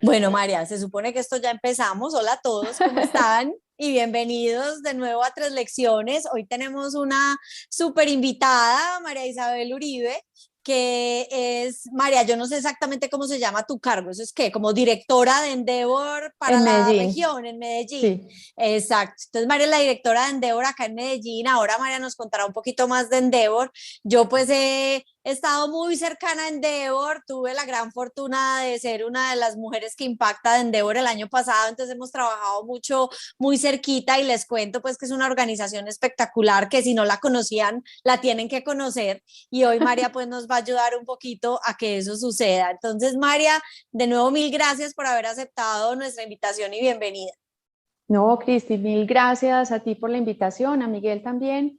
Bueno, María, se supone que esto ya empezamos. Hola a todos, ¿cómo están? Y bienvenidos de nuevo a Tres Lecciones. Hoy tenemos una súper invitada, María Isabel Uribe, que es, María, yo no sé exactamente cómo se llama tu cargo, eso es que como directora de Endeavor para En la Medellín, región en Medellín. sí. Exacto. Entonces, María es la directora de Endeavor acá en Medellín. Ahora María nos contará un poquito más de Endeavor. Yo pues he estado muy cercana a Endeavor, tuve la gran fortuna de ser una de las mujeres que impacta de Endeavor el año pasado, entonces hemos trabajado mucho, muy cerquita y les cuento pues que es una organización espectacular que si no la conocían, la tienen que conocer y hoy María pues nos va a ayudar un poquito a que eso suceda. Entonces María, de nuevo mil gracias por haber aceptado nuestra invitación y bienvenida. No, Cristi, mil gracias a ti por la invitación, a Miguel también.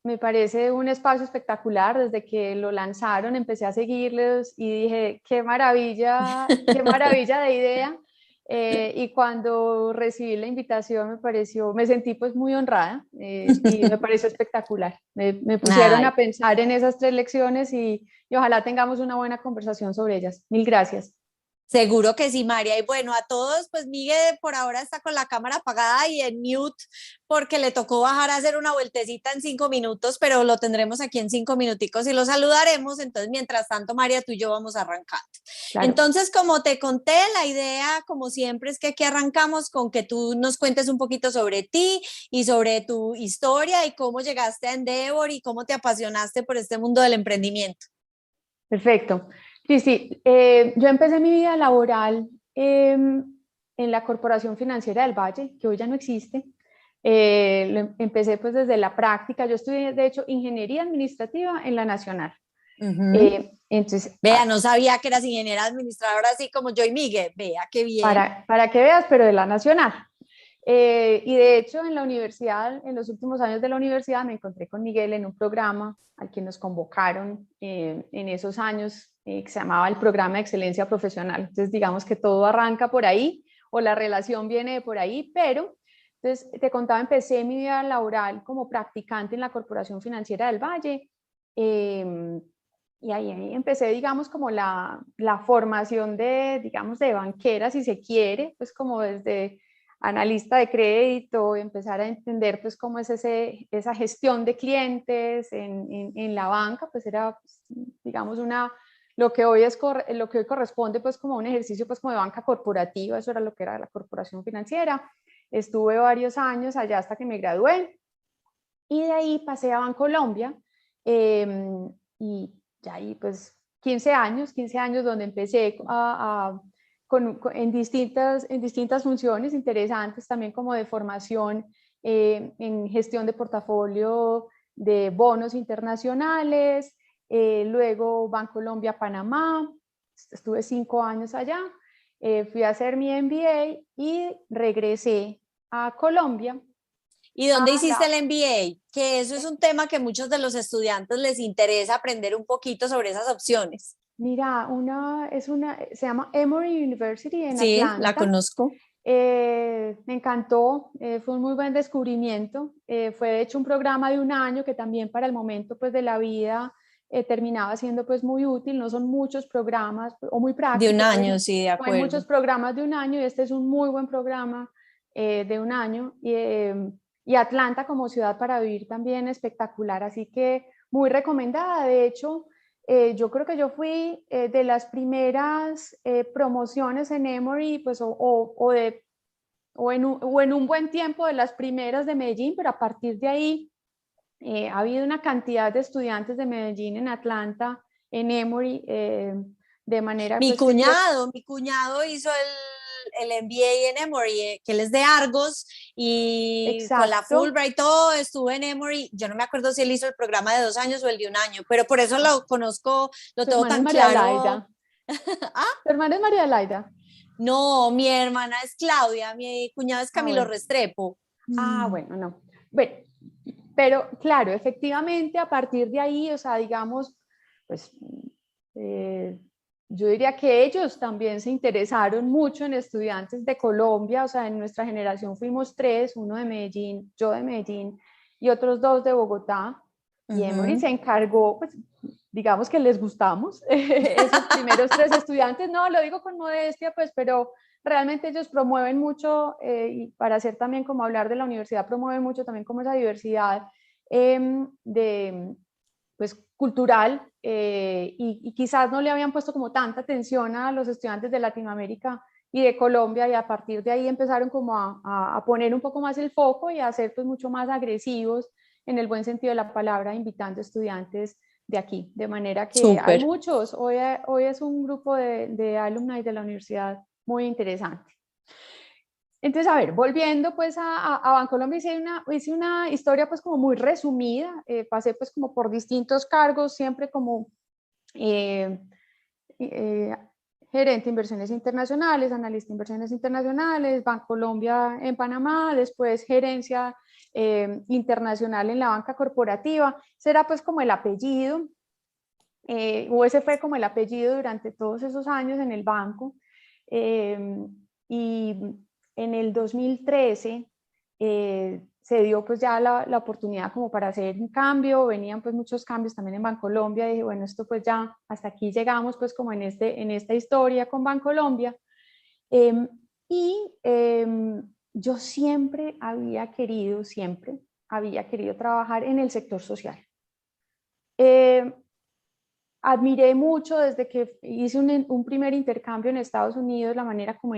Me parece un espacio espectacular. Desde que lo lanzaron, empecé a seguirlos y dije, qué maravilla de idea. Y cuando recibí la invitación me sentí pues muy honrada y me pareció espectacular. Me pusieron Ay, a pensar en esas tres lecciones y ojalá tengamos una buena conversación sobre ellas. Mil gracias. seguro que sí, María. Y bueno, a todos, pues Miguel por ahora está con la cámara apagada y en mute porque le tocó bajar a hacer una vueltecita en 5 minutos, pero lo tendremos aquí en 5 minuticos y lo saludaremos. Entonces, mientras tanto, María, tú y yo vamos arrancando. Claro. Entonces, como te conté, la idea, como siempre, es que aquí arrancamos con que tú nos cuentes un poquito sobre ti y sobre tu historia y cómo llegaste a Endeavor y cómo te apasionaste por este mundo del emprendimiento. Perfecto. Cristi, yo empecé mi vida laboral en la Corporación Financiera del Valle, que hoy ya no existe. Empecé pues desde la práctica. Yo estudié, de hecho, ingeniería administrativa en la Nacional. Uh -huh. Entonces, Vea, no sabía que eras ingeniera administradora así como yo y Miguel. Vea, qué bien. para que veas, pero de la Nacional. Y de hecho, en la universidad, en los últimos años de la universidad, me encontré con Miguel en un programa al que nos convocaron en esos años, que se llamaba el Programa de Excelencia Profesional. Entonces, digamos que todo arranca por ahí, o la relación viene de por ahí, pero, entonces, te contaba, empecé mi vida laboral como practicante en la Corporación Financiera del Valle, y ahí empecé, digamos, como la formación de, digamos, de banquera, si se quiere, pues como desde analista de crédito, empezar a entender pues cómo es esa gestión de clientes en la banca, pues era, pues, digamos, lo que hoy lo que hoy corresponde pues como un ejercicio pues como de banca corporativa. Eso era lo que era la corporación financiera. Estuve varios años allá hasta que me gradué y de ahí pasé a Bancolombia, y ya ahí pues 15 años donde empecé en distintas funciones interesantes también como de formación, en gestión de portafolio de bonos internacionales, luego Bancolombia Panamá, estuve 5 años allá, fui a hacer mi MBA y regresé a Colombia. ¿Y dónde hiciste el MBA? Que eso es un tema que muchos de los estudiantes les interesa aprender un poquito sobre esas opciones. Mira, se llama Emory University en Sí, la Atlanta. conozco. Me encantó, fue un muy buen descubrimiento. Fue de hecho un programa de un año que también para el momento pues de la vida terminaba siendo pues muy útil. No son muchos programas o muy De un práctico, pues año, sí, de no hay muchos acuerdo. programas de un año y este es un muy buen programa de un año. Y Atlanta como ciudad para vivir también espectacular, así que muy recomendada. De hecho, yo creo que yo fui de las primeras promociones en Emory, pues, o en un buen tiempo de las primeras de Medellín, pero a partir de ahí ha habido una cantidad de estudiantes de Medellín en Atlanta, en Emory, de manera pues que creo. Mi cuñado hizo el MBA en Emory, que él es de Argos y con la Exacto. Fulbright todo estuvo en Emory. Yo no me acuerdo si él hizo el programa de 2 años o el de un año, pero por eso lo conozco, lo Tu tengo hermana es tan María claro. Laida. Ah, Tu hermana es María Laida. no, mi hermana es Claudia, mi cuñado es Ah, Camilo bueno. Restrepo. Bueno, no. Bueno, pero claro, efectivamente a partir de ahí, o sea, digamos, pues eh, yo diría que ellos también se interesaron mucho en estudiantes de Colombia. O sea, en nuestra generación fuimos tres, uno de Medellín, yo de Medellín y otros dos de Bogotá. Y Emory Ujú. se encargó, pues, digamos que les gustamos, esos primeros 3 estudiantes, no, lo digo con modestia, pues, pero realmente ellos promueven mucho, y para hacer también como hablar de la universidad, promueven mucho también como esa diversidad de, pues, cultural, y quizás no le habían puesto como tanta atención a los estudiantes de Latinoamérica y de Colombia, y a partir de ahí empezaron como a poner un poco más el foco y a ser pues mucho más agresivos en el buen sentido de la palabra, invitando estudiantes de aquí, de manera que hay Súper. muchos, hoy es un grupo de alumni de la universidad muy interesante. Entonces, a ver, volviendo pues a Bancolombia, hice una historia pues como muy resumida, pasé pues como por distintos cargos, siempre como eh, eh, gerente de inversiones internacionales, analista de inversiones internacionales, Bancolombia en Panamá, después gerencia internacional en la banca corporativa. Ese era pues como el apellido, o ese fue como el apellido durante todos esos años en el banco. Y en el 2013 se dio pues ya la oportunidad como para hacer un cambio, venían pues muchos cambios también en Bancolombia, dije bueno, esto pues ya hasta aquí llegamos pues como en esta historia con Bancolombia. Eh, y yo siempre había querido trabajar en el sector social. Eh, Admiré mucho desde que hice un primer intercambio en Estados Unidos, la manera como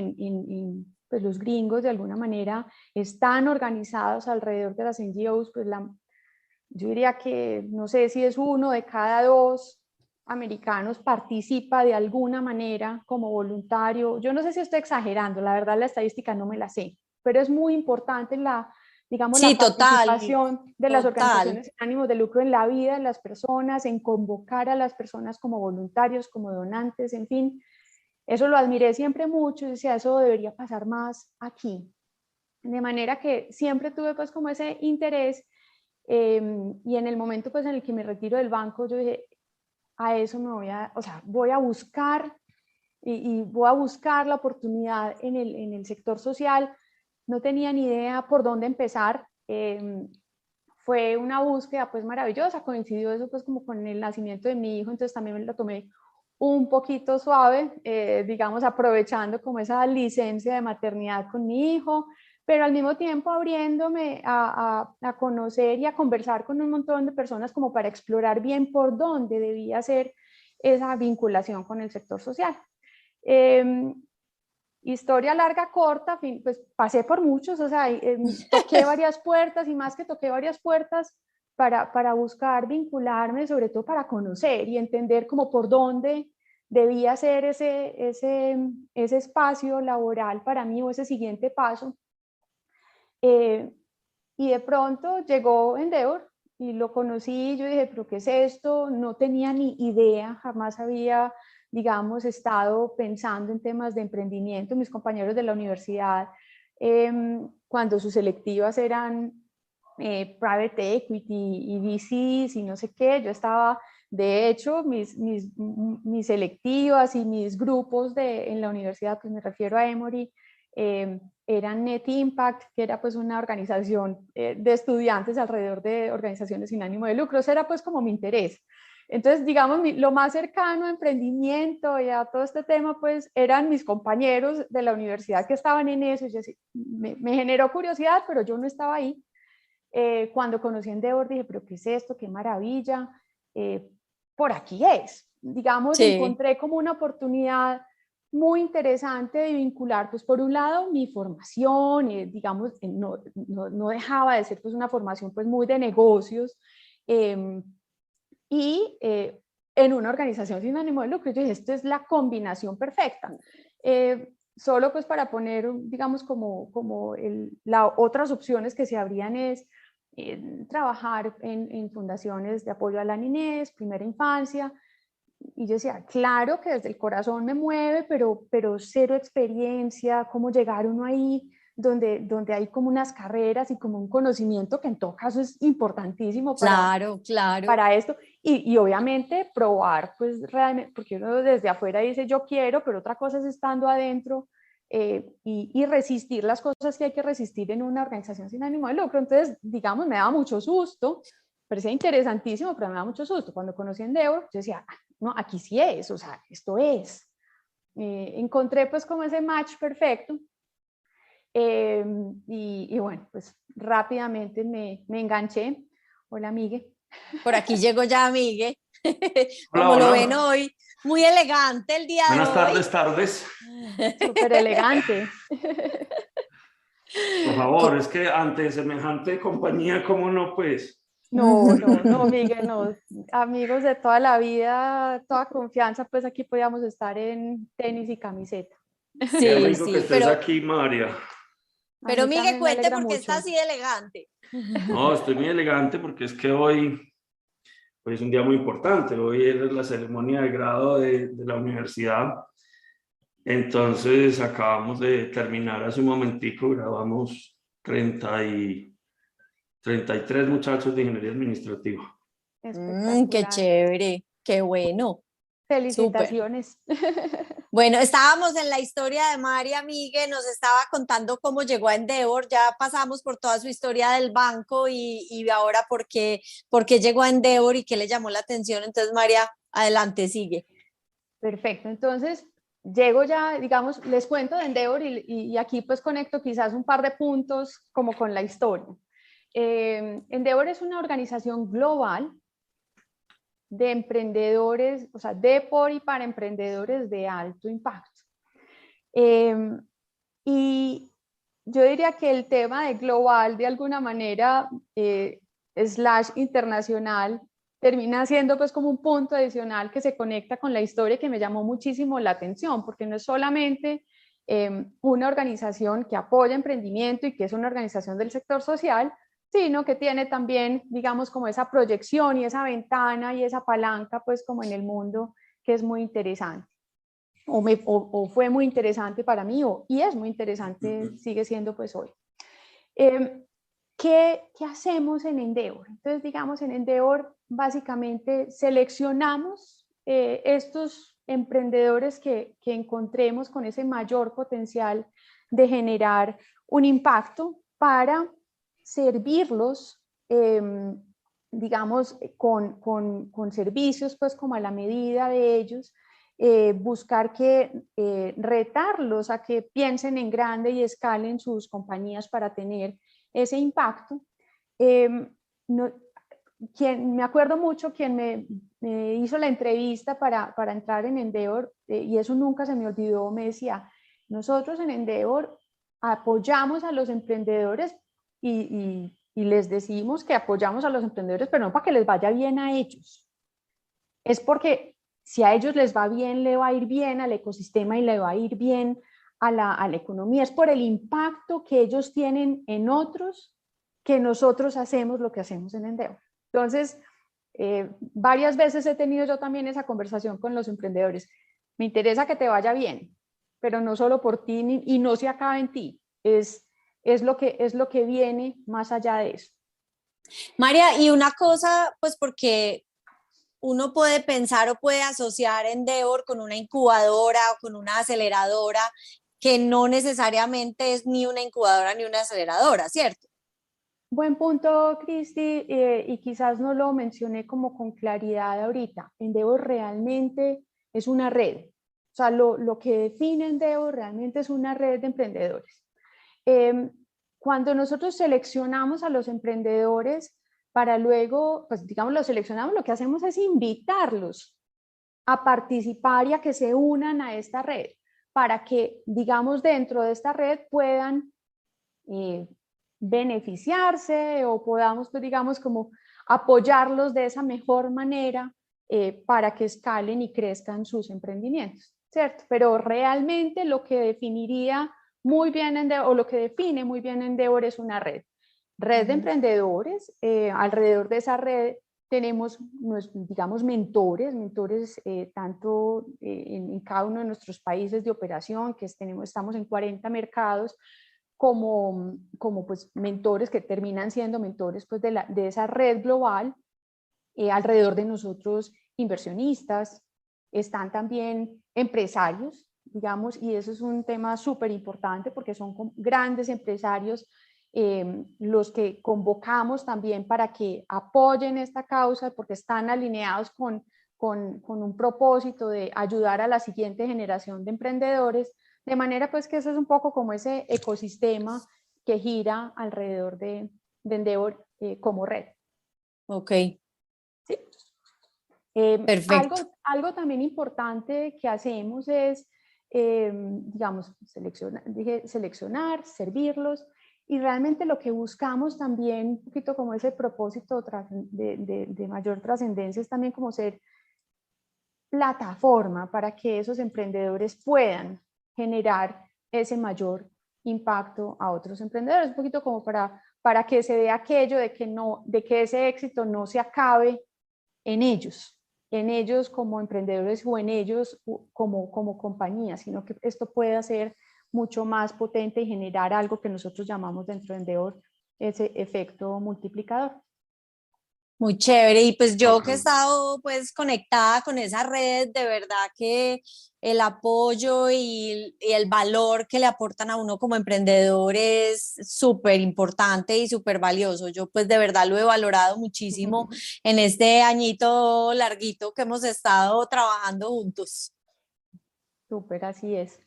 pues los gringos de alguna manera están organizados alrededor de las NGOs, pues yo diría que no sé si es 1 de cada 2 americanos participa de alguna manera como voluntario. Yo no sé si estoy exagerando, la verdad la estadística no me la sé, pero es muy importante digamos, la Sí, total, participación de las total. organizaciones sin ánimo de lucro en la vida de las personas, en convocar a las personas como voluntarios, como donantes, en fin. Eso lo admiré siempre mucho y decía, eso debería pasar más aquí. De manera que siempre tuve pues como ese interés, y en el momento pues en el que me retiro del banco, yo dije, a eso me o sea, voy a buscar y voy a buscar la oportunidad en el sector social. No tenía ni idea por dónde empezar. Fue una búsqueda pues maravillosa, coincidió eso pues como con el nacimiento de mi hijo, entonces también me lo tomé un poquito suave, digamos aprovechando como esa licencia de maternidad con mi hijo, pero al mismo tiempo abriéndome a conocer y a conversar con un montón de personas como para explorar bien por dónde debía ser esa vinculación con el sector social. Eh, Historia larga, corta, pues pasé por muchos, o sea, toqué varias puertas y más que toqué varias puertas para buscar vincularme, sobre todo para conocer y entender como por dónde debía ser ese espacio laboral para mí o ese siguiente paso. Eh, y de pronto llegó Endeavor y lo conocí, yo dije, pero ¿qué es esto? No tenía ni idea, jamás había, digamos, estado pensando en temas de emprendimiento. Mis compañeros de la universidad, cuando sus selectivas eran private equity y VCs y no sé qué, yo estaba, de hecho, mis selectivas y mis grupos en la universidad, pues me refiero a Emory, eran Net Impact, que era pues una organización de estudiantes alrededor de organizaciones sin ánimo de lucro. Ese era pues como mi interés. Entonces, digamos, lo más cercano a emprendimiento y a todo este tema, pues eran mis compañeros de la universidad que estaban en eso. Y yo, me generó curiosidad, pero yo no estaba ahí. Cuando conocí Endeavor dije, pero ¿qué es esto? ¡Qué maravilla! Eh, por aquí es. Digamos, Sí. encontré como una oportunidad muy interesante de vincular, pues por un lado, mi formación, digamos, no dejaba de ser pues una formación pues muy de negocios, eh, y en una organización sin ánimo de lucro. Yo dije, esto es la combinación perfecta. Solo pues para poner, digamos, como las otras opciones que se abrían es trabajar en fundaciones de apoyo a la niñez, primera infancia, y yo decía, claro que desde el corazón me mueve, pero cero experiencia, cómo llegar uno ahí, donde hay como unas carreras y como un conocimiento que en todo caso es importantísimo Claro, claro. para esto, y obviamente probar, pues realmente, porque uno desde afuera dice yo quiero, pero otra cosa es estando adentro, y resistir las cosas que hay que resistir en una organización sin ánimo de lucro. Entonces, digamos, me daba mucho susto, parecía interesantísimo, pero me da mucho susto. Cuando conocí Endeavor, yo decía, "Ah, no, aquí sí es, o sea, esto es". Encontré pues como ese match perfecto. Y bueno, pues rápidamente me enganché. Hola, Migue. Por aquí llegó ya Migue, Hola, como lo ven hola. hoy, muy elegante el día de Buenas hoy. tardes. Súper elegante. Por favor, es que ante semejante compañía, ¿cómo no, pues? No, no, no, Miguel, no. Amigos de toda la vida, toda confianza, pues aquí podíamos estar en tenis y camiseta. Qué Sí, rico que sí, estés aquí, María. A pero mí Migue, también me cuente alegra por qué está mucho. así de elegante. No, estoy muy elegante porque es que hoy es un día muy importante. Hoy es la ceremonia de grado de la universidad. Entonces, acabamos de terminar hace un momentico, grabamos 33 muchachos de ingeniería administrativa. Qué Espectacular. chévere, qué bueno, súper. Felicitaciones. Bueno, estábamos en la historia de María Migue, nos estaba contando cómo llegó a Endeavor, ya pasamos por toda su historia del banco y ahora por qué llegó a Endeavor y qué le llamó la atención. Entonces, María, adelante, sigue. Perfecto, entonces llego ya, digamos, les cuento de Endeavor y aquí pues conecto quizás un par de puntos como con la historia. Endeavor es una organización global de emprendedores, o sea, de, por y para emprendedores de alto impacto. Y yo diría que el tema de global, de alguna manera, slash internacional, termina siendo pues como un punto adicional que se conecta con la historia que me llamó muchísimo la atención, porque no es solamente una organización que apoya emprendimiento y que es una organización del sector social, sino que tiene también, digamos, como esa proyección y esa ventana y esa palanca, pues como en el mundo, que es muy interesante. O fue muy interesante para mí, y es muy interesante, sigue siendo pues hoy. ¿Qué hacemos en Endeavor? Entonces, digamos, en Endeavor básicamente seleccionamos estos emprendedores que encontremos con ese mayor potencial de generar un impacto para servirlos, digamos, con servicios, pues como a la medida de ellos, buscar retarlos a que piensen en grande y escalen sus compañías para tener ese impacto. No, me acuerdo mucho quien me hizo la entrevista para entrar en Endeavor, y eso nunca se me olvidó, me decía, nosotros en Endeavor apoyamos a los emprendedores y les decimos que apoyamos a los emprendedores, pero no para que les vaya bien a ellos. Es porque si a ellos les va bien, le va a ir bien al ecosistema y le va a ir bien a la economía. Es por el impacto que ellos tienen en otros que nosotros hacemos lo que hacemos en Endeavor. Entonces, varias veces he tenido yo también esa conversación con los emprendedores. Me interesa que te vaya bien, pero no solo por ti y no se acaba en ti. Es lo que viene más allá de eso. María, y una cosa, pues porque uno puede pensar o puede asociar Endeavor con una incubadora o con una aceleradora, que no necesariamente es ni una incubadora ni una aceleradora, ¿cierto? Buen punto, Cristi, y quizás no lo mencioné como con claridad ahorita. Endeavor realmente es una red. O sea, lo que define Endeavor realmente es una red de emprendedores. Cuando nosotros seleccionamos a los emprendedores para luego, pues digamos, los seleccionamos, lo que hacemos es invitarlos a participar y a que se unan a esta red para que, digamos, dentro de esta red puedan beneficiarse o podamos, pues, digamos, como apoyarlos de esa mejor manera para que escalen y crezcan sus emprendimientos, ¿cierto? Pero realmente lo que definiría muy bien o lo que define muy bien Endeavor es una red de emprendedores. Alrededor de esa red tenemos, digamos, mentores tanto en cada uno de nuestros países de operación, que estamos en 40 mercados, como pues mentores que terminan siendo mentores pues de esa red global. Alrededor de nosotros inversionistas, están también empresarios, digamos, y eso es un tema súper importante porque son grandes empresarios los que convocamos también para que apoyen esta causa, porque están alineados con un propósito de ayudar a la siguiente generación de emprendedores, de manera pues que eso es un poco como ese ecosistema que gira alrededor de Endeavor como red. Ok, ¿Sí? perfecto. Algo también importante que hacemos es, digamos, seleccionar, servirlos, y realmente lo que buscamos también, un poquito como ese propósito de mayor trascendencia, es también como ser plataforma para que esos emprendedores puedan generar ese mayor impacto a otros emprendedores, un poquito como para que se vea aquello de que ese éxito no se acabe en ellos como emprendedores o en ellos como compañía, sino que esto pueda ser mucho más potente y generar algo que nosotros llamamos dentro de Endeavor ese efecto multiplicador. Muy chévere. Y pues yo que he Bacano. estado pues conectada con esa red, de verdad que el apoyo y el valor que le aportan a uno como emprendedor es súper importante y súper valioso. Yo pues de verdad lo he valorado muchísimo en este añito larguito que hemos estado trabajando juntos. Súper, así es.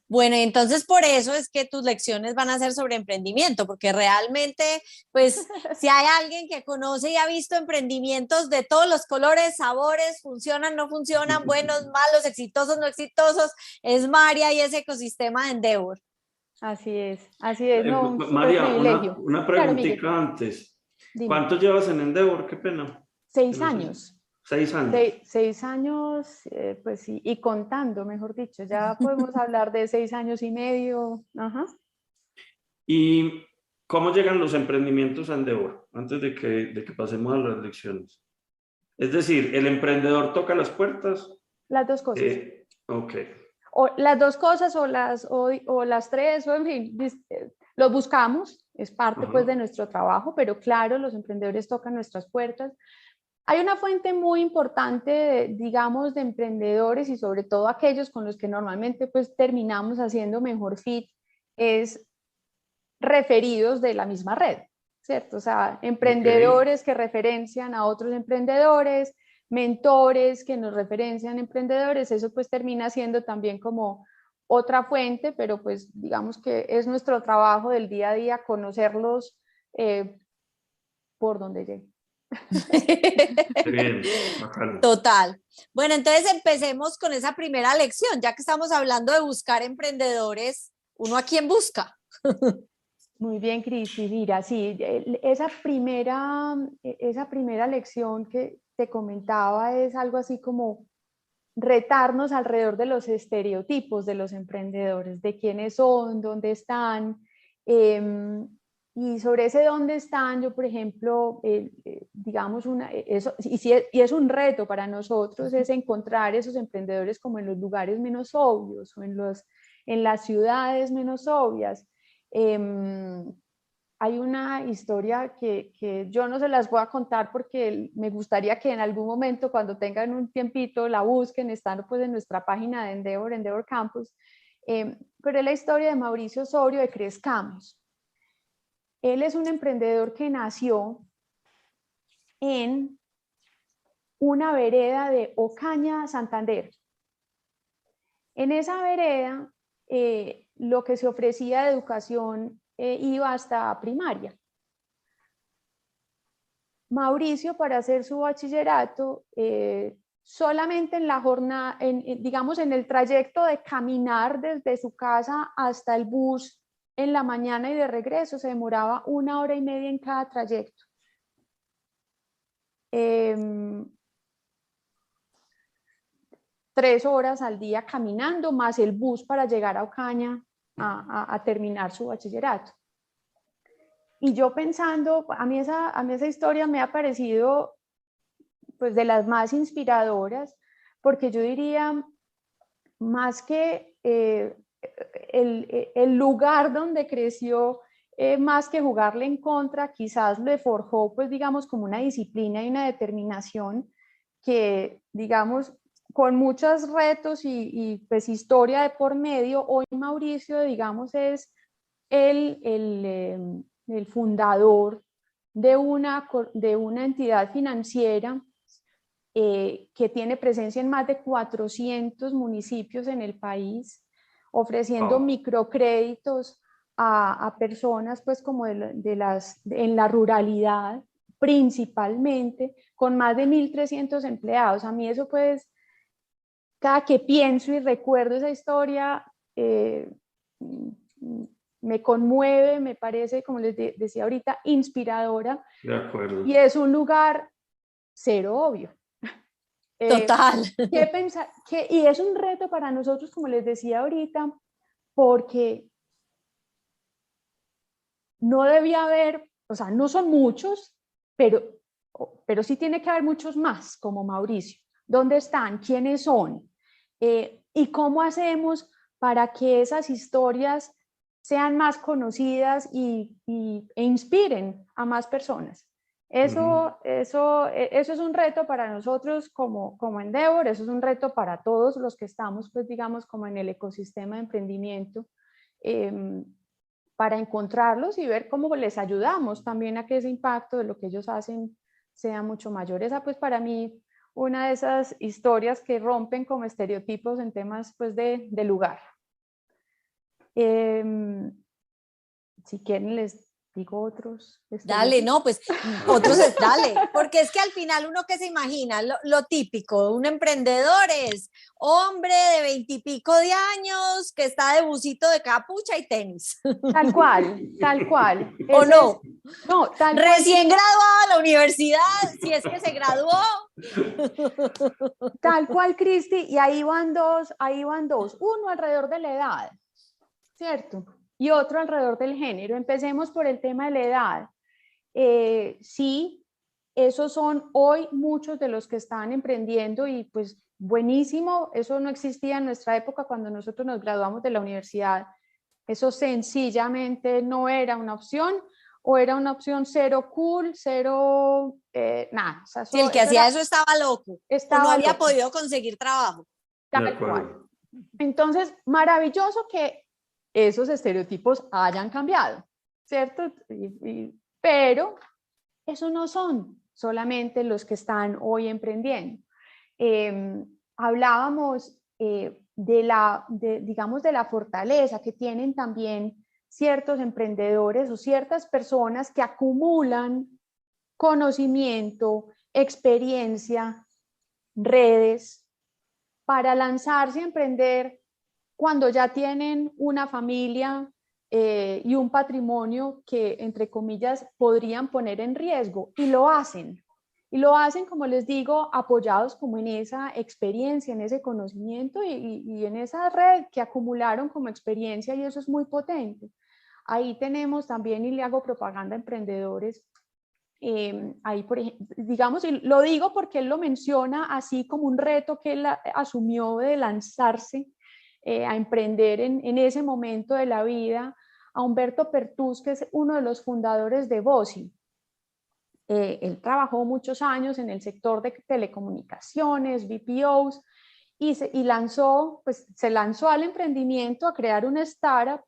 Bueno, y entonces por eso es que tus lecciones van a ser sobre emprendimiento, porque realmente, pues, si hay alguien que conoce y ha visto emprendimientos de todos los colores, sabores, funcionan, no funcionan, buenos, malos, exitosos, no exitosos, es María y ese ecosistema de Endeavor. Así es, no, un súper María, privilegio. una Claro, Miguel, preguntita antes. dime. ¿Cuánto llevas en Endeavor? Qué pena. Que 6 no sé. años. 6 años. 6 años, pues sí, y contando, mejor dicho, ya podemos hablar de 6 años y medio. Ajá. ¿Y cómo llegan los emprendimientos a Endeavor? Antes de que pasemos a las lecciones. Es decir, ¿el emprendedor toca las puertas? Las dos cosas. Ok. O las dos cosas o las tres, o en fin, los buscamos, es parte Ajá. pues de nuestro trabajo, pero claro, los emprendedores tocan nuestras puertas. Hay una fuente muy importante, digamos, de emprendedores y sobre todo aquellos con los que normalmente pues terminamos haciendo mejor fit, es referidos de la misma red, ¿cierto? O sea, Ok. emprendedores que referencian a otros emprendedores, mentores que nos referencian emprendedores, eso pues termina siendo también como otra fuente, pero pues digamos que es nuestro trabajo del día a día conocerlos por donde llegue. Qué bien. Bacano. Total. Bueno, entonces empecemos con esa primera lección, ya que estamos hablando de buscar emprendedores, ¿uno a quién busca? Muy bien, Cristi. Mira, sí, esa primera lección que te comentaba es algo así como retarnos alrededor de los estereotipos de los emprendedores, de quiénes son, dónde están. Y sobre ese dónde están, yo, por ejemplo, digamos, y es un reto para nosotros, es encontrar esos emprendedores como en los lugares menos obvios o en las ciudades menos obvias. Hay una historia que yo no se las voy a contar porque me gustaría que en algún momento, cuando tengan un tiempito, la busquen, están pues en nuestra página de Endeavor Campus. Pero es la historia de Mauricio Osorio de Crezcamos. Él es un emprendedor que nació en una vereda de Ocaña, Santander. En esa vereda, lo que se ofrecía de educación iba hasta primaria. Mauricio, para hacer su bachillerato, solamente en la jornada, digamos, en el trayecto de caminar desde su casa hasta el bus en la mañana y de regreso, se demoraba 1 hora y media en cada trayecto. 3 horas al día caminando, más el bus para llegar a Ocaña a terminar su bachillerato. Y yo pensando, a mí esa historia me ha parecido pues de las más inspiradoras, porque yo diría, más que el lugar donde creció, más que jugarle en contra, quizás le forjó, pues digamos, como una disciplina y una determinación que, digamos, con muchos retos y pues historia de por medio, hoy Mauricio, digamos, es el fundador de una entidad financiera que tiene presencia en más de 400 municipios en el país, ofreciendo microcréditos a personas pues como en la ruralidad principalmente, con más de 1.300 empleados. A mí eso pues, cada que pienso y recuerdo esa historia, me conmueve, me parece, como les decía ahorita, inspiradora. De acuerdo. Y es un lugar cero obvio. Total. ¿Qué pensar? Y es un reto para nosotros, como les decía ahorita, porque no debía haber, o sea, no son muchos, pero sí tiene que haber muchos más, como Mauricio. ¿Dónde están? ¿Quiénes son? ¿Y cómo hacemos para que esas historias sean más conocidas e inspiren a más personas? Eso es un reto para nosotros como Endeavor, eso es un reto para todos los que estamos, pues digamos, como en el ecosistema de emprendimiento, para encontrarlos y ver cómo les ayudamos también a que ese impacto de lo que ellos hacen sea mucho mayor. Esa pues para mí una de esas historias que rompen como estereotipos en temas pues de lugar. Si quieren les digo otros. Dale, no, pues otros dale, porque es que al final uno que se imagina, lo típico, un emprendedor es hombre de 20 y pico de años que está de busito de capucha y tenis. Tal cual, tal cual. ¿O no? No, tal cual. Recién graduado de la universidad, si es que se graduó. Tal cual, Cristi, y ahí van dos. Uno alrededor de la edad, ¿cierto? Y otro alrededor del género. Empecemos por el tema de la edad. Sí, esos son hoy muchos de los que están emprendiendo y pues buenísimo, eso no existía en nuestra época cuando nosotros nos graduamos de la universidad. Eso sencillamente no era una opción, o era una opción cero cool, cero, nada. O sea, Si el que hacía eso estaba loco, o no había podido conseguir trabajo. Tal cual. Entonces, maravilloso que esos estereotipos hayan cambiado, ¿cierto? Pero esos no son solamente los que están hoy emprendiendo. Hablábamos digamos, de la fortaleza que tienen también ciertos emprendedores o ciertas personas que acumulan conocimiento, experiencia, redes, para lanzarse a emprender cuando ya tienen una familia y un patrimonio que, entre comillas, podrían poner en riesgo, y lo hacen. Y lo hacen, como les digo, apoyados como en esa experiencia, en ese conocimiento y en esa red que acumularon como experiencia, y eso es muy potente. Ahí tenemos también, y le hago propaganda a emprendedores, ahí por ejemplo, digamos, y lo digo porque él lo menciona así como un reto que él asumió de lanzarse a emprender en ese momento de la vida, a Humberto Pertús, que es uno de los fundadores de Bosi. Él trabajó muchos años en el sector de telecomunicaciones, BPOs, y se lanzó al emprendimiento, a crear una startup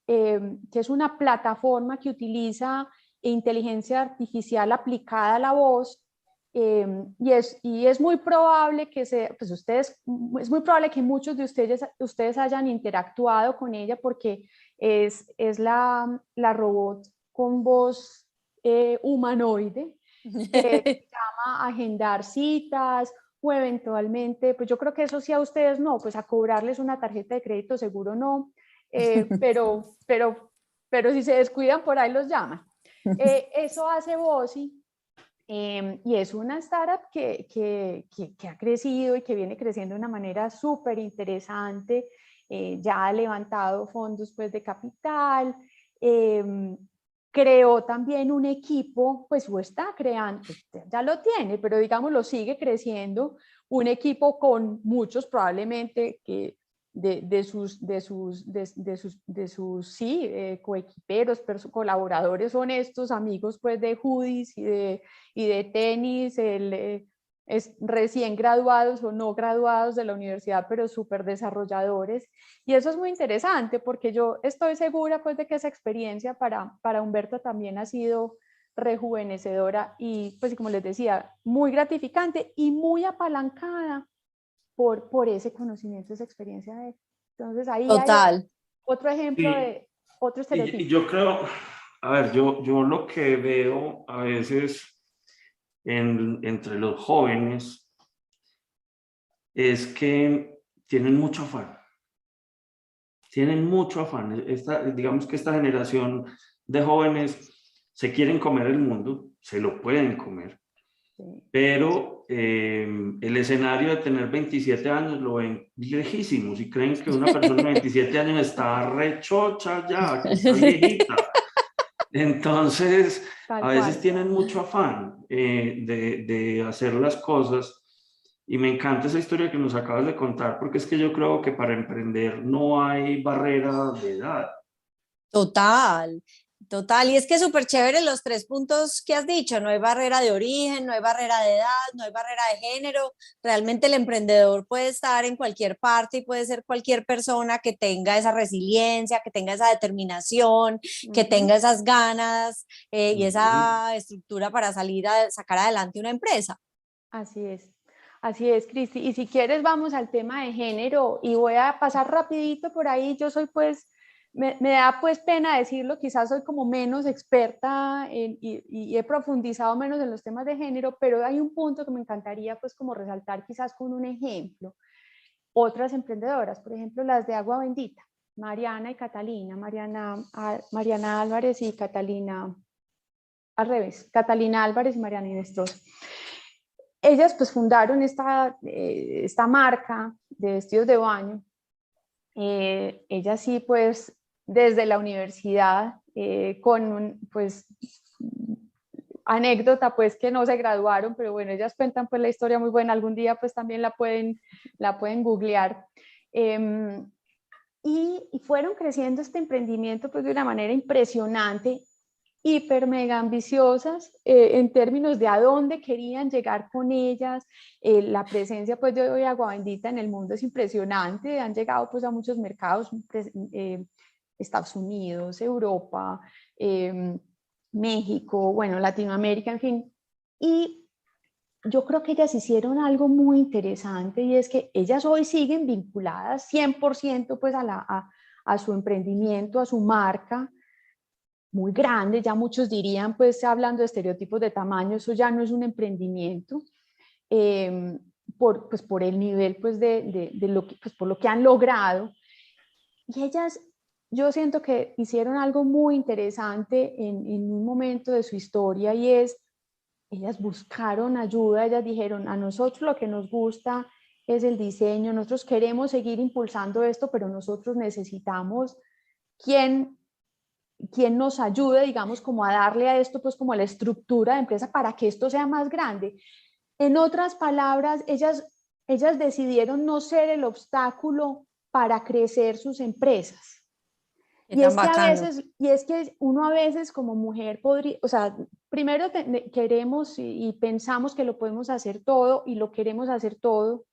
que es una plataforma que utiliza inteligencia artificial aplicada a la voz, y es muy probable que es muy probable que muchos de ustedes hayan interactuado con ella, porque es la robot con voz humanoide, que llama a agendar citas, o eventualmente, pues yo creo que eso sí a ustedes no, pues a cobrarles una tarjeta de crédito seguro no, pero si se descuidan por ahí los llaman. Eso hace Bosi, y es una startup que ha crecido y que viene creciendo de una manera súper interesante. Ya ha levantado fondos pues de capital, creó también un equipo, pues o está creando, ya lo tiene, pero digamos lo sigue creciendo, un equipo con muchos probablemente que de sus coequiperos, colaboradores honestos, amigos pues de hoodies y de tenis, es recién graduados o no graduados de la universidad, pero súper desarrolladores. Y eso es muy interesante porque yo estoy segura pues de que esa experiencia para Humberto también ha sido rejuvenecedora y pues como les decía, muy gratificante y muy apalancada por ese conocimiento, esa experiencia de él. Entonces ahí hay Total. otro ejemplo Sí, de otro y estereotipo. yo creo, a ver, yo lo que veo a veces entre los jóvenes es que tienen mucho afán. Tienen mucho afán. Digamos que esta generación de jóvenes se quieren comer el mundo, se lo pueden comer, Sí. pero el escenario de tener 27 años lo ven lejísimos y creen que una persona de 27 años está rechocha ya, que está viejita. Entonces, Tal a veces cual. tienen mucho afán de hacer las cosas y me encanta esa historia que nos acabas de contar porque es que yo creo que para emprender no hay barrera de edad. Total, total. Y es que es súper chévere los 3 puntos que has dicho. No hay barrera de origen, no hay barrera de edad, no hay barrera de género. Realmente el emprendedor puede estar en cualquier parte y puede ser cualquier persona que tenga esa resiliencia, que tenga esa determinación, que tenga esas ganas y Ujú. esa estructura para salir a sacar adelante una empresa. Así es, Cristi. Y si quieres vamos al tema de género y voy a pasar rapidito por ahí. Yo soy pues, me da pues pena decirlo, quizás soy como menos experta y he profundizado menos en los temas de género, pero hay un punto que me encantaría pues como resaltar quizás con un ejemplo. Otras emprendedoras, por ejemplo, las de Agua Bendita, Mariana y Catalina, Mariana Álvarez y Catalina, al revés, Catalina Álvarez y Mariana Inestrosa. Ellas pues fundaron esta marca de vestidos de baño. Ellas sí pues desde la universidad con pues anécdota pues que no se graduaron, pero bueno, ellas cuentan pues la historia muy buena, algún día pues también la pueden googlear. Y fueron creciendo este emprendimiento pues de una manera impresionante, hiper mega ambiciosas en términos de a dónde querían llegar con ellas. La presencia pues de hoy Agua Bendita en el mundo es impresionante, han llegado pues a muchos mercados, Estados Unidos, Europa, México, bueno, Latinoamérica, en fin. Y yo creo que ellas hicieron algo muy interesante y es que ellas hoy siguen vinculadas 100% pues a su emprendimiento, a su marca, muy grande, ya muchos dirían, pues hablando de estereotipos de tamaño, eso ya no es un emprendimiento, pues, por el nivel pues, de lo que, pues, por lo que han logrado. Y ellas, yo siento que hicieron algo muy interesante en un momento de su historia y es, ellas buscaron ayuda, ellas dijeron, a nosotros lo que nos gusta es el diseño, nosotros queremos seguir impulsando esto, pero nosotros necesitamos quien nos ayude, digamos, como a darle a esto, pues como la estructura de empresa para que esto sea más grande. En otras palabras, ellas decidieron no ser el obstáculo para crecer sus empresas. Qué tan bacano. Y es que uno a veces como mujer podría, o sea, primero queremos y pensamos que lo podemos hacer todo y lo queremos hacer todo,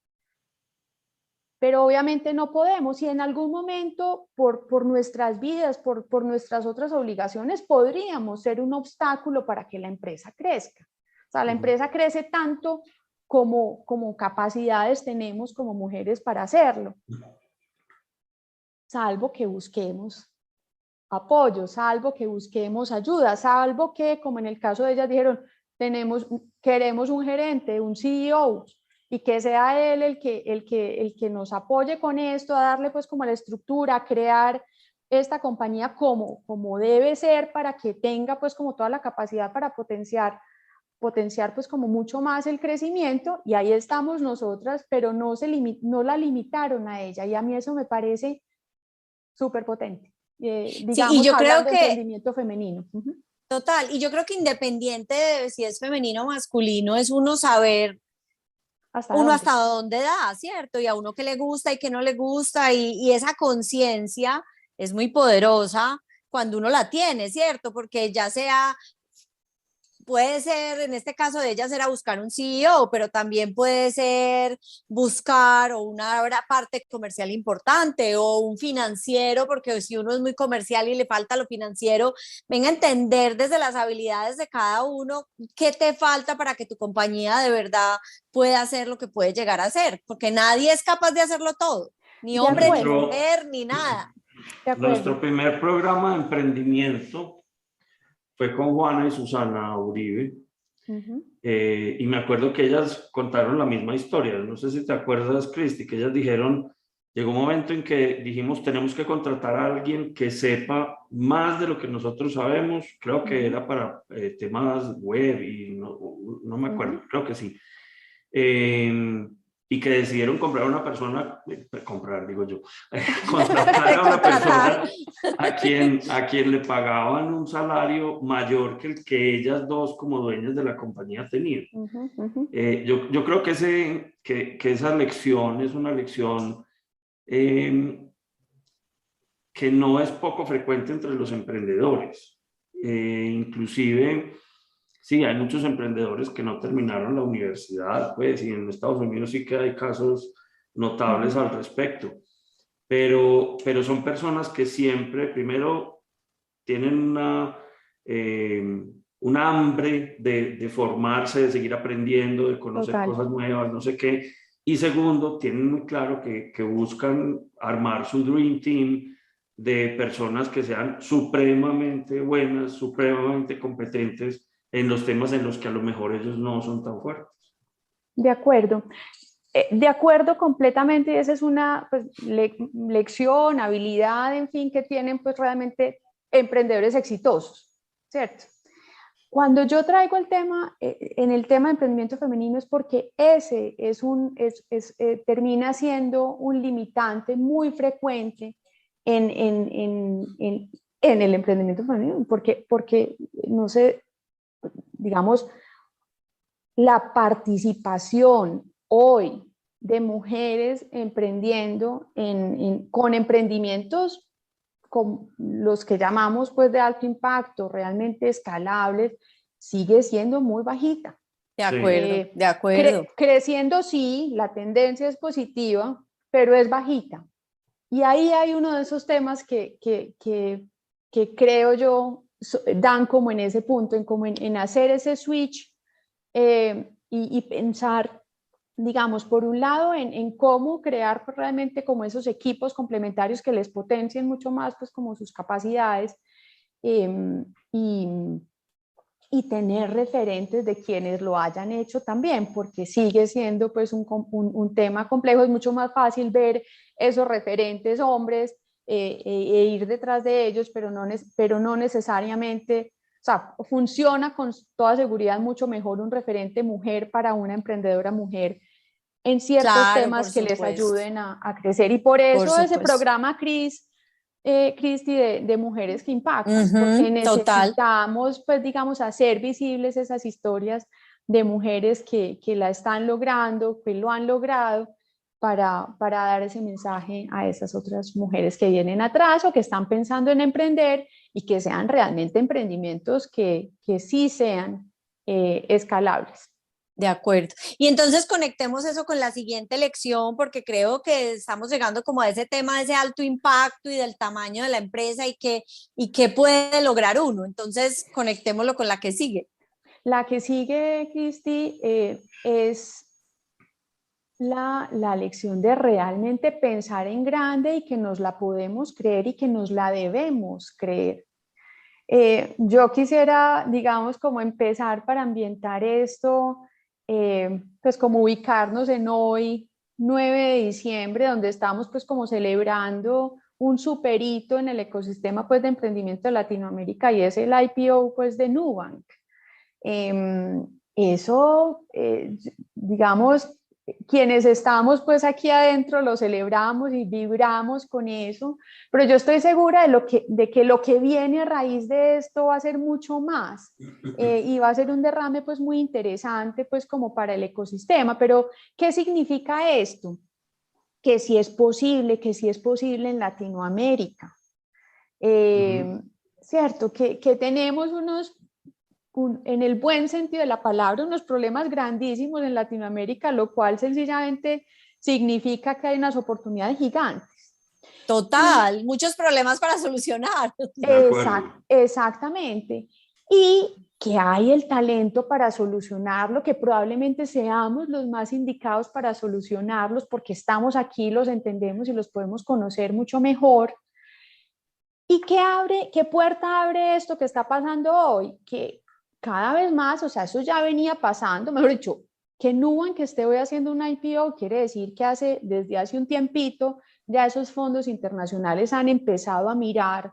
pero obviamente no podemos y en algún momento por nuestras vidas, por nuestras otras obligaciones, podríamos ser un obstáculo para que la empresa crezca. O sea, la empresa crece tanto como capacidades tenemos como mujeres para hacerlo, salvo que busquemos apoyo, salvo que busquemos ayuda, salvo que, como en el caso de ellas dijeron, queremos un gerente, un CEO, y que sea él el que nos apoye con esto, a darle pues como la estructura, a crear esta compañía como debe ser para que tenga pues como toda la capacidad para potenciar pues como mucho más el crecimiento, y ahí estamos nosotras, pero no la limitaron a ella, y a mí eso me parece súper potente. Sí, y Digamos, yo creo hablando de que emprendimiento femenino. total, y yo creo que independiente de si es femenino o masculino, es uno saber ¿Hasta uno dónde? hasta dónde da, ¿cierto? Y a uno que le gusta y que no le gusta, y esa conciencia es muy poderosa cuando uno la tiene, ¿cierto? Porque ya sea puede ser, en este caso de ellas era buscar un CEO, pero también puede ser buscar o una parte comercial importante o un financiero, porque si uno es muy comercial y le falta lo financiero, venga a entender desde las habilidades de cada uno qué te falta para que tu compañía de verdad pueda hacer lo que puede llegar a hacer, porque nadie es capaz de hacerlo todo, ni De hombre, ni acuerdo, mujer, ni nada. de Nuestro acuerdo. primer programa de emprendimiento fue con Juana y Susana Uribe. Ujú. Y me acuerdo que ellas contaron la misma historia. No sé si te acuerdas, Cristi, que ellas dijeron, llegó un momento en que dijimos, tenemos que contratar a alguien que sepa más de lo que nosotros sabemos. Creo que era para temas web y no me acuerdo, creo que sí. Y que decidieron comprar a una persona, comprar, digo yo, contratar a una persona a quien le pagaban un salario mayor que el que ellas dos como dueñas de la compañía tenían. Ujú, ujú. Yo creo que esa lección es una lección que no es poco frecuente entre los emprendedores. Inclusive, sí, hay muchos emprendedores que no terminaron la universidad, pues, y en Estados Unidos sí que hay casos notables Ujú. al respecto. Pero son personas que siempre, primero, tienen una hambre de formarse, de seguir aprendiendo, de conocer Total. cosas nuevas, no sé qué. Y segundo, tienen muy claro que buscan armar su Dream Team de personas que sean supremamente buenas, supremamente competentes en los temas en los que a lo mejor ellos no son tan fuertes. De acuerdo. De acuerdo completamente, y esa es una pues, lección, habilidad, en fin, que tienen pues realmente emprendedores exitosos, ¿cierto? Cuando yo traigo el tema, en el tema de emprendimiento femenino es porque ese termina siendo un limitante muy frecuente en el emprendimiento femenino, porque no sé, digamos, la participación hoy de mujeres emprendiendo con emprendimientos con los que llamamos pues de alto impacto, realmente escalables, sigue siendo muy bajita. De acuerdo, de acuerdo. Creciendo sí, la tendencia es positiva, pero es bajita. Y ahí hay uno de esos temas que creo yo dan como en ese punto, en hacer ese switch y pensar, digamos, por un lado, en cómo crear pues, realmente como esos equipos complementarios que les potencien mucho más, pues como sus capacidades eh, y, y tener referentes de quienes lo hayan hecho también, porque sigue siendo pues un tema complejo, es mucho más fácil ver esos referentes hombres e ir detrás de ellos, pero no necesariamente, o sea, funciona con toda seguridad mucho mejor un referente mujer para una emprendedora mujer en ciertos Claro, por temas que les supuesto, ayuden a crecer. Y por por eso ese supuesto. programa Cristi, de mujeres que impactan, porque Total. necesitamos, pues, digamos, hacer visibles esas historias de mujeres que la están logrando, que lo han logrado, para dar ese mensaje a esas otras mujeres que vienen atrás o que están pensando en emprender y que sean realmente emprendimientos que sí sean escalables. De acuerdo. Y entonces conectemos eso con la siguiente lección, porque creo que estamos llegando como a ese tema de ese alto impacto y del tamaño de la empresa y qué puede lograr uno. Entonces conectémoslo con la que sigue. La que sigue, Cristi, es la lección de realmente pensar en grande y que nos la podemos creer y que nos la debemos creer. Yo quisiera, digamos, como empezar para ambientar esto, pues como ubicarnos en hoy, 9 de diciembre, donde estamos pues como celebrando un super hito en el ecosistema pues de emprendimiento de Latinoamérica y es el IPO pues de Nubank. Eso, digamos, quienes estamos pues aquí adentro lo celebramos y vibramos con eso, pero yo estoy segura de que lo que viene a raíz de esto va a ser mucho más y va a ser un derrame pues muy interesante pues como para el ecosistema. Pero ¿qué significa esto? Que sí es posible, que sí es posible en Latinoamérica. Cierto, que tenemos unos en el buen sentido de la palabra, unos problemas grandísimos en Latinoamérica, lo cual sencillamente significa que hay unas oportunidades gigantes. Total, muchos problemas para solucionar. De acuerdo. Exactamente. Y que hay el talento para solucionarlo, que probablemente seamos los más indicados para solucionarlos porque estamos aquí, los entendemos y los podemos conocer mucho mejor. ¿Y qué puerta abre esto que está pasando hoy? Que cada vez más, o sea, eso ya venía pasando, mejor dicho, que Nubank que esté hoy haciendo un IPO quiere decir que desde hace un tiempito ya esos fondos internacionales han empezado a mirar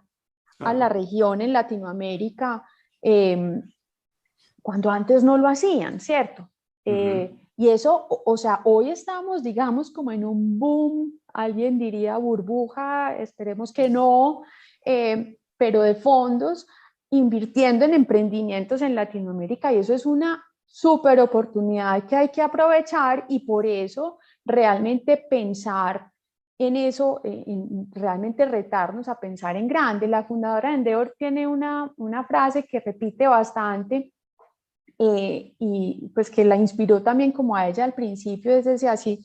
a la región en Latinoamérica cuando antes no lo hacían, ¿cierto? Y eso, o sea, hoy estamos, digamos, como en un boom, alguien diría burbuja, esperemos que no, pero de fondos, invirtiendo en emprendimientos en Latinoamérica, y eso es una súper oportunidad que hay que aprovechar, y por eso realmente pensar en eso, en realmente retarnos a pensar en grande. La fundadora de Endeavor tiene una frase que repite bastante, y pues que la inspiró también como a ella al principio, es decir,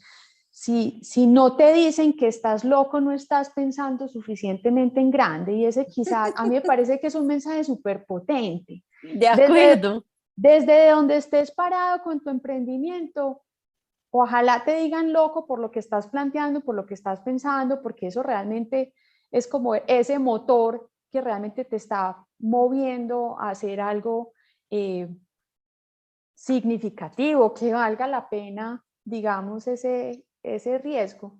si no te dicen que estás loco, no estás pensando suficientemente en grande. Y ese quizás a mí me parece que es un mensaje súper potente. De acuerdo. Desde donde estés parado con tu emprendimiento, ojalá te digan loco por lo que estás planteando, por lo que estás pensando, porque eso realmente es como ese motor que realmente te está moviendo a hacer algo significativo, que valga la pena, digamos, ese riesgo.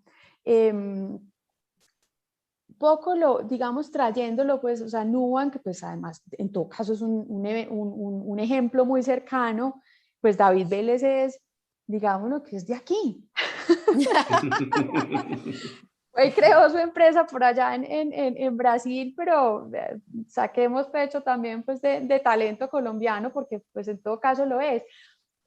Poco digamos, trayéndolo, pues, o sea, Nubank, que pues además, en todo caso es un ejemplo muy cercano, pues David Vélez es, digámoslo, que es de aquí. Él creó su empresa por allá en Brasil, pero saquemos pecho también pues de talento colombiano, porque pues en todo caso lo es.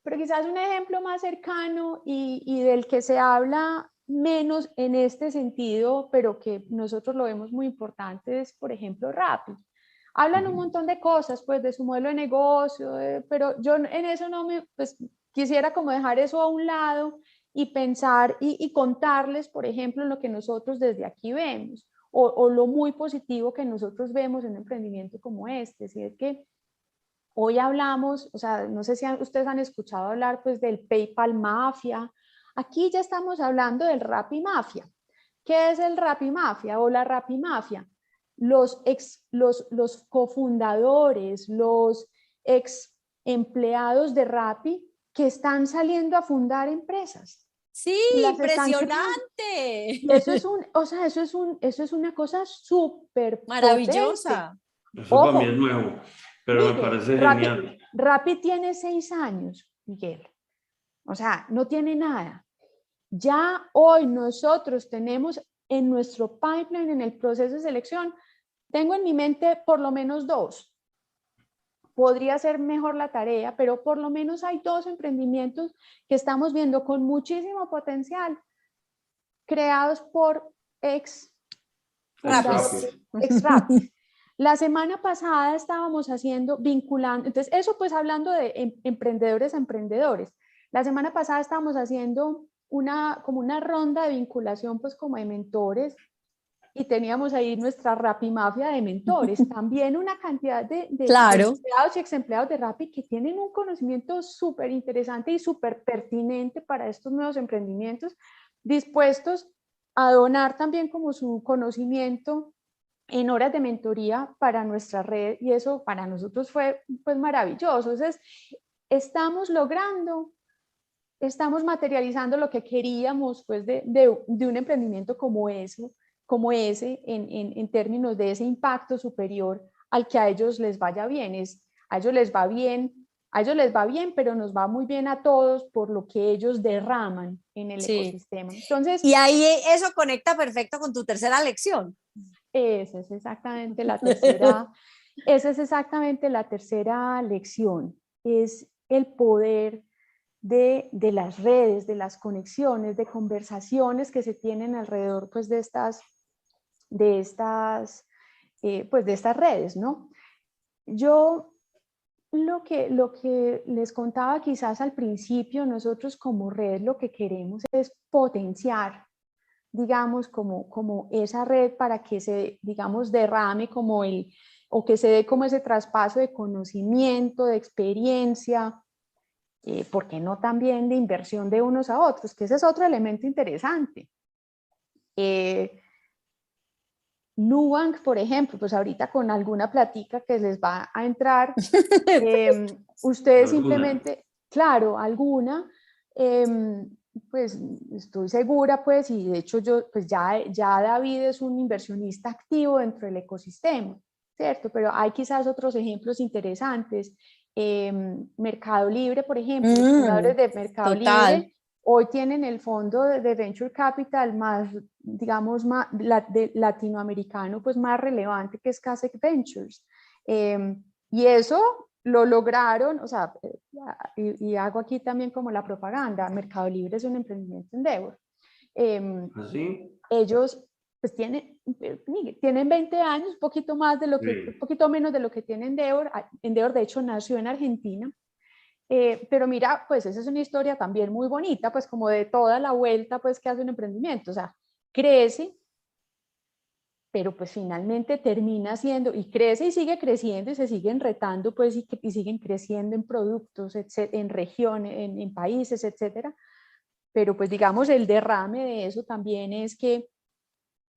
Pero quizás un ejemplo más cercano y del que se habla menos en este sentido, pero que nosotros lo vemos muy importante, es, por ejemplo, Rappi. Hablan un montón de cosas, pues, de su modelo de negocio, pero yo en eso no pues, quisiera como dejar eso a un lado y pensar y contarles, por ejemplo, lo que nosotros desde aquí vemos, o lo muy positivo que nosotros vemos en un emprendimiento como este. Si es que hoy hablamos, o sea, no sé si ustedes han escuchado hablar pues del PayPal Mafia. Aquí ya estamos hablando del Rappi Mafia. ¿Qué es el Rappi Mafia o la Rappi Mafia? Los cofundadores, los ex empleados de Rappi que están saliendo a fundar empresas. Sí, impresionante. Y eso es eso es una cosa súper maravillosa. Eso para mí es nuevo, pero mire, me parece genial. Rappi tiene 6 años, Miguel. O sea, no tiene nada. Ya hoy nosotros tenemos en nuestro pipeline, en el proceso de selección, tengo en mi mente por lo menos 2. Podría ser mejor la tarea, pero por lo menos hay 2 emprendimientos que estamos viendo con muchísimo potencial, creados por ex Rappi. La semana pasada estábamos vinculando, entonces eso pues hablando de emprendedores a emprendedores. La semana pasada estábamos haciendo como una ronda de vinculación pues como de mentores, y teníamos ahí nuestra Rappi Mafia de mentores. También una cantidad de empleados y ex empleados de Rappi que tienen un conocimiento súper interesante y súper pertinente para estos nuevos emprendimientos, dispuestos a donar también como su conocimiento en horas de mentoría para nuestra red, y eso para nosotros fue pues maravilloso. Entonces, estamos materializando lo que queríamos pues de un emprendimiento como ese en términos de ese impacto superior al que a ellos les vaya bien. A ellos les va bien, pero nos va muy bien a todos por lo que ellos derraman en el ecosistema. Entonces, y ahí eso conecta perfecto con tu tercera lección. Esa es exactamente la tercera. Esa es exactamente la tercera lección. Es el poder de las redes, de las conexiones, de conversaciones que se tienen alrededor pues de estas redes, ¿no? Yo lo que les contaba quizás al principio, nosotros como red lo que queremos es potenciar, digamos, como esa red para que se, digamos, derrame como o que se dé como ese traspaso de conocimiento, de experiencia, ¿por qué no también de inversión de unos a otros? Que ese es otro elemento interesante. Nubank, por ejemplo, pues ahorita con alguna platica que les va a entrar, ustedes simplemente, claro, alguna, pues estoy segura, pues, y de hecho pues ya David es un inversionista activo dentro del ecosistema, ¿cierto? Pero hay quizás otros ejemplos interesantes. Mercado Libre, por ejemplo, los fundadores de Mercado total. Libre hoy tienen el fondo de Venture Capital más, digamos, latinoamericano, pues más relevante, que es Kasek Ventures. Y eso lo lograron, o sea, y hago aquí también como la propaganda, Mercado Libre es un emprendimiento Endeavor. ¿Así? Ellos pues tienen 20 años, un poquito más de lo que, Sí. un poquito menos de lo que tiene Endeavor. Endeavor de hecho nació en Argentina. Pero mira, pues esa es una historia también muy bonita, pues como de toda la vuelta pues que hace un emprendimiento, o sea, crece, pero pues finalmente termina siendo, y crece y sigue creciendo y se siguen retando pues y siguen creciendo en productos, en regiones, en países, etcétera. Pero pues digamos el derrame de eso también es que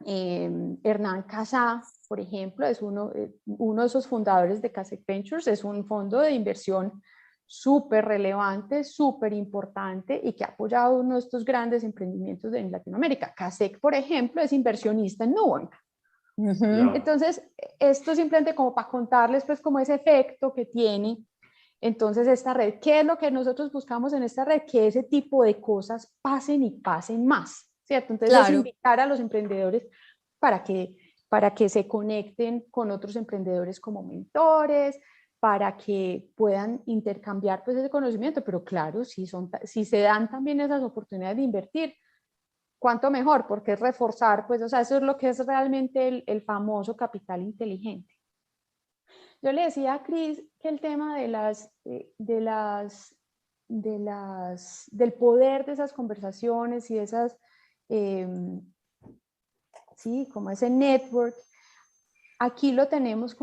Hernán Casá, por ejemplo, es uno de esos fundadores de Kasek Ventures, es un fondo de inversión súper relevante, súper importante y que ha apoyado uno de estos grandes emprendimientos en Latinoamérica. Kasek, por ejemplo, es inversionista en Nubank. Entonces, esto simplemente como para contarles pues como ese efecto que tiene entonces esta red. ¿Qué es lo que nosotros buscamos en esta red? Que ese tipo de cosas pasen y pasen más, ¿cierto? Entonces es invitar a los emprendedores para que se conecten con otros emprendedores como mentores, para que puedan intercambiar pues ese conocimiento, pero claro, si se dan también esas oportunidades de invertir, cuánto mejor, porque es reforzar, pues, o sea, eso es lo que es realmente el famoso capital inteligente. Yo le decía a Cris que el tema del poder de esas conversaciones y esas, sí, como ese network, aquí lo tenemos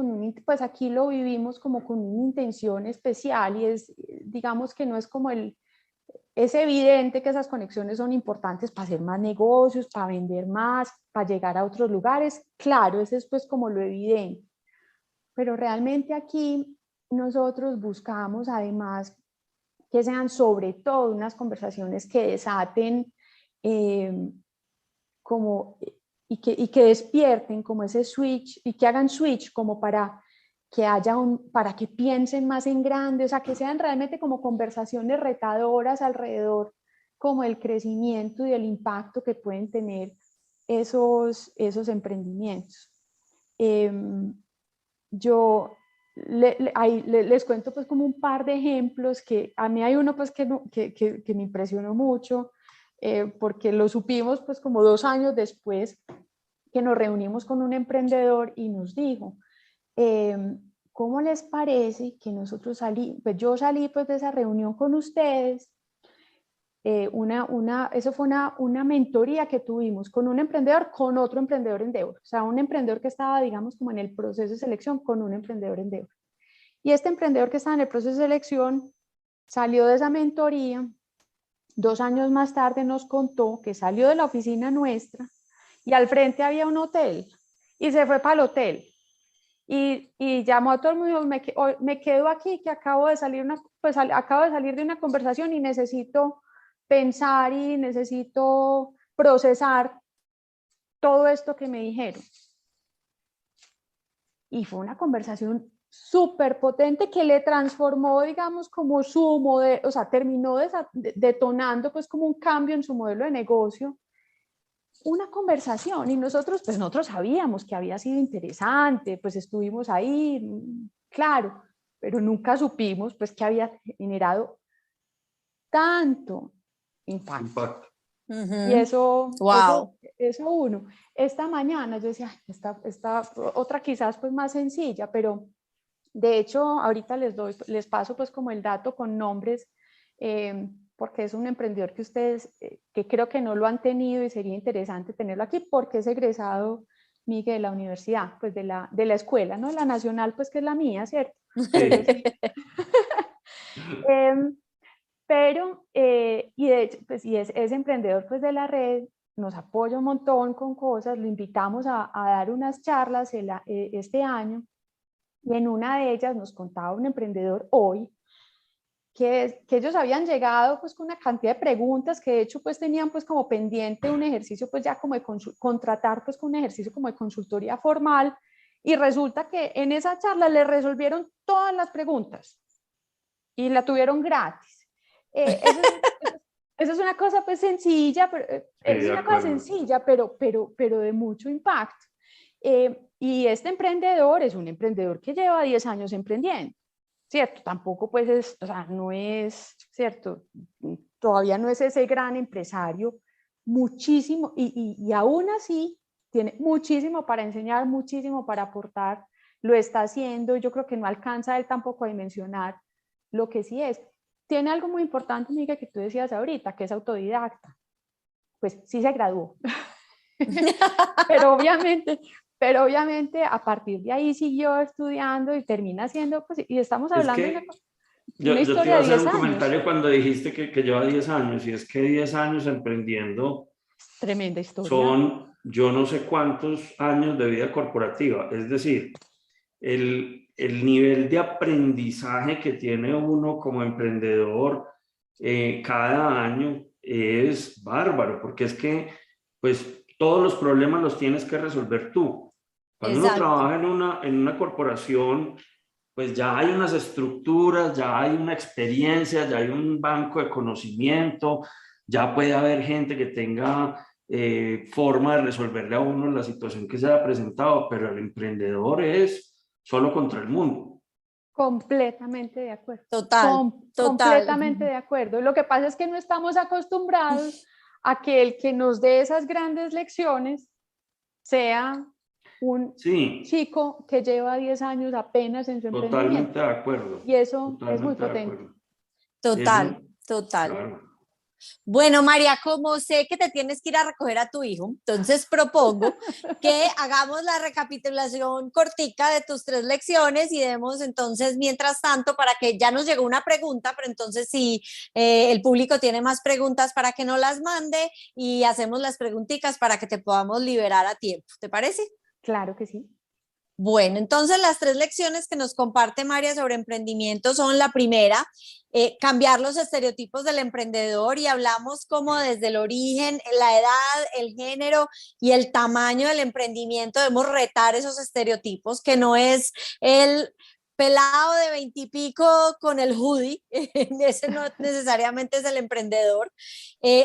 pues aquí lo vivimos como con una intención especial y es, digamos que no es como es evidente que esas conexiones son importantes para hacer más negocios, para vender más, para llegar a otros lugares. Claro, ese es pues como lo evidente. Pero realmente aquí nosotros buscamos además que sean sobre todo unas conversaciones que desaten como, y que despierten como ese switch y que hagan switch como para que haya para que piensen más en grande, o sea, que sean realmente como conversaciones retadoras alrededor como el crecimiento y el impacto que pueden tener esos emprendimientos. Yo les cuento pues como un par de ejemplos que a mí hay uno pues que me impresionó mucho porque lo supimos pues como 2 años después que nos reunimos con un emprendedor y nos dijo, ¿cómo les parece que nosotros pues yo salí pues de esa reunión con ustedes? Eso fue una mentoría que tuvimos con un emprendedor, con otro emprendedor Endeavor, o sea, un emprendedor que estaba, digamos, como en el proceso de selección con un emprendedor Endeavor. Y este emprendedor que estaba en el proceso de selección salió de esa mentoría, 2 años más tarde nos contó que salió de la oficina nuestra y al frente había un hotel y se fue para el hotel. Y llamó a todo el mundo, me quedo aquí que acabo de salir de una conversación y necesito pensar y necesito procesar todo esto que me dijeron. Y fue una conversación súper potente que le transformó, digamos, como su modelo, o sea, terminó detonando pues como un cambio en su modelo de negocio, una conversación. Y nosotros sabíamos que había sido interesante, pues estuvimos ahí, claro, pero nunca supimos pues que había generado tanto impacto. Y wow. eso uno. Esta mañana yo decía, esta otra quizás pues más sencilla, pero De hecho, ahorita les paso pues como el dato con nombres, porque es un emprendedor que ustedes, que creo que no lo han tenido y sería interesante tenerlo aquí, porque es egresado, Miguel, de la universidad, pues de la escuela, ¿no? La nacional, pues que es la mía, ¿cierto? Pero sí. Em, y de hecho, pues, y es emprendedor pues de la red, nos apoya un montón con cosas, lo invitamos a dar unas charlas este año, y en una de ellas nos contaba un emprendedor hoy que ellos habían llegado pues con una cantidad de preguntas, que de hecho pues tenían pues como pendiente un ejercicio pues ya como de contratar pues con un ejercicio como de consultoría formal, y resulta que en esa charla le resolvieron todas las preguntas y la tuvieron gratis. Eso es una cosa pues sencilla, Sí, es de una cosa acuerdo. sencilla, pero de mucho impacto. Y este emprendedor es un emprendedor que lleva 10 años emprendiendo, ¿cierto? Tampoco pues es, o sea, no es, ¿cierto? Todavía no es ese gran empresario, muchísimo, y aún así tiene muchísimo para enseñar, muchísimo para aportar, lo está haciendo, yo creo que no alcanza él tampoco a dimensionar lo que sí es. Tiene algo muy importante, Miguel, que tú decías ahorita, que es autodidacta. Pues sí se graduó, pero obviamente, a partir de ahí siguió estudiando y termina siendo, pues, y estamos Es hablando de que una yo te historia iba a de hacer 10 un años. comentario cuando dijiste que lleva 10 años, y es que 10 años emprendiendo Tremenda historia. son yo no sé cuántos años de vida corporativa. Es decir, el nivel de aprendizaje que tiene uno como emprendedor cada año es bárbaro, porque es que pues todos los problemas los tienes que resolver tú. Cuando uno Exacto. trabaja en una corporación, pues ya hay unas estructuras, ya hay una experiencia, ya hay un banco de conocimiento, ya puede haber gente que tenga forma de resolverle a uno la situación que se haya presentado, pero el emprendedor es solo contra el mundo. Completamente de acuerdo. Total, total. Completamente de acuerdo. Lo que pasa es que no estamos acostumbrados a que el que nos dé esas grandes lecciones sea un Sí, chico que lleva 10 años apenas en su emprendimiento. totalmente de acuerdo, Y eso es muy totalmente de potente. acuerdo. Total, Eso, total. claro. Bueno, María, como sé que te tienes que ir a recoger a tu hijo, entonces propongo que hagamos la recapitulación cortica de tus 3 lecciones y demos entonces, mientras tanto, para que ya nos llegó una pregunta, pero entonces si el público tiene más preguntas para que no las mande y hacemos las preguntitas para que te podamos liberar a tiempo. ¿Te parece? Claro que sí. Bueno, entonces las 3 lecciones que nos comparte María sobre emprendimiento son: la primera, cambiar los estereotipos del emprendedor, y hablamos como desde el origen, la edad, el género y el tamaño del emprendimiento debemos retar esos estereotipos, que no es el pelado de 20 y pico con el hoodie, ese no necesariamente es el emprendedor.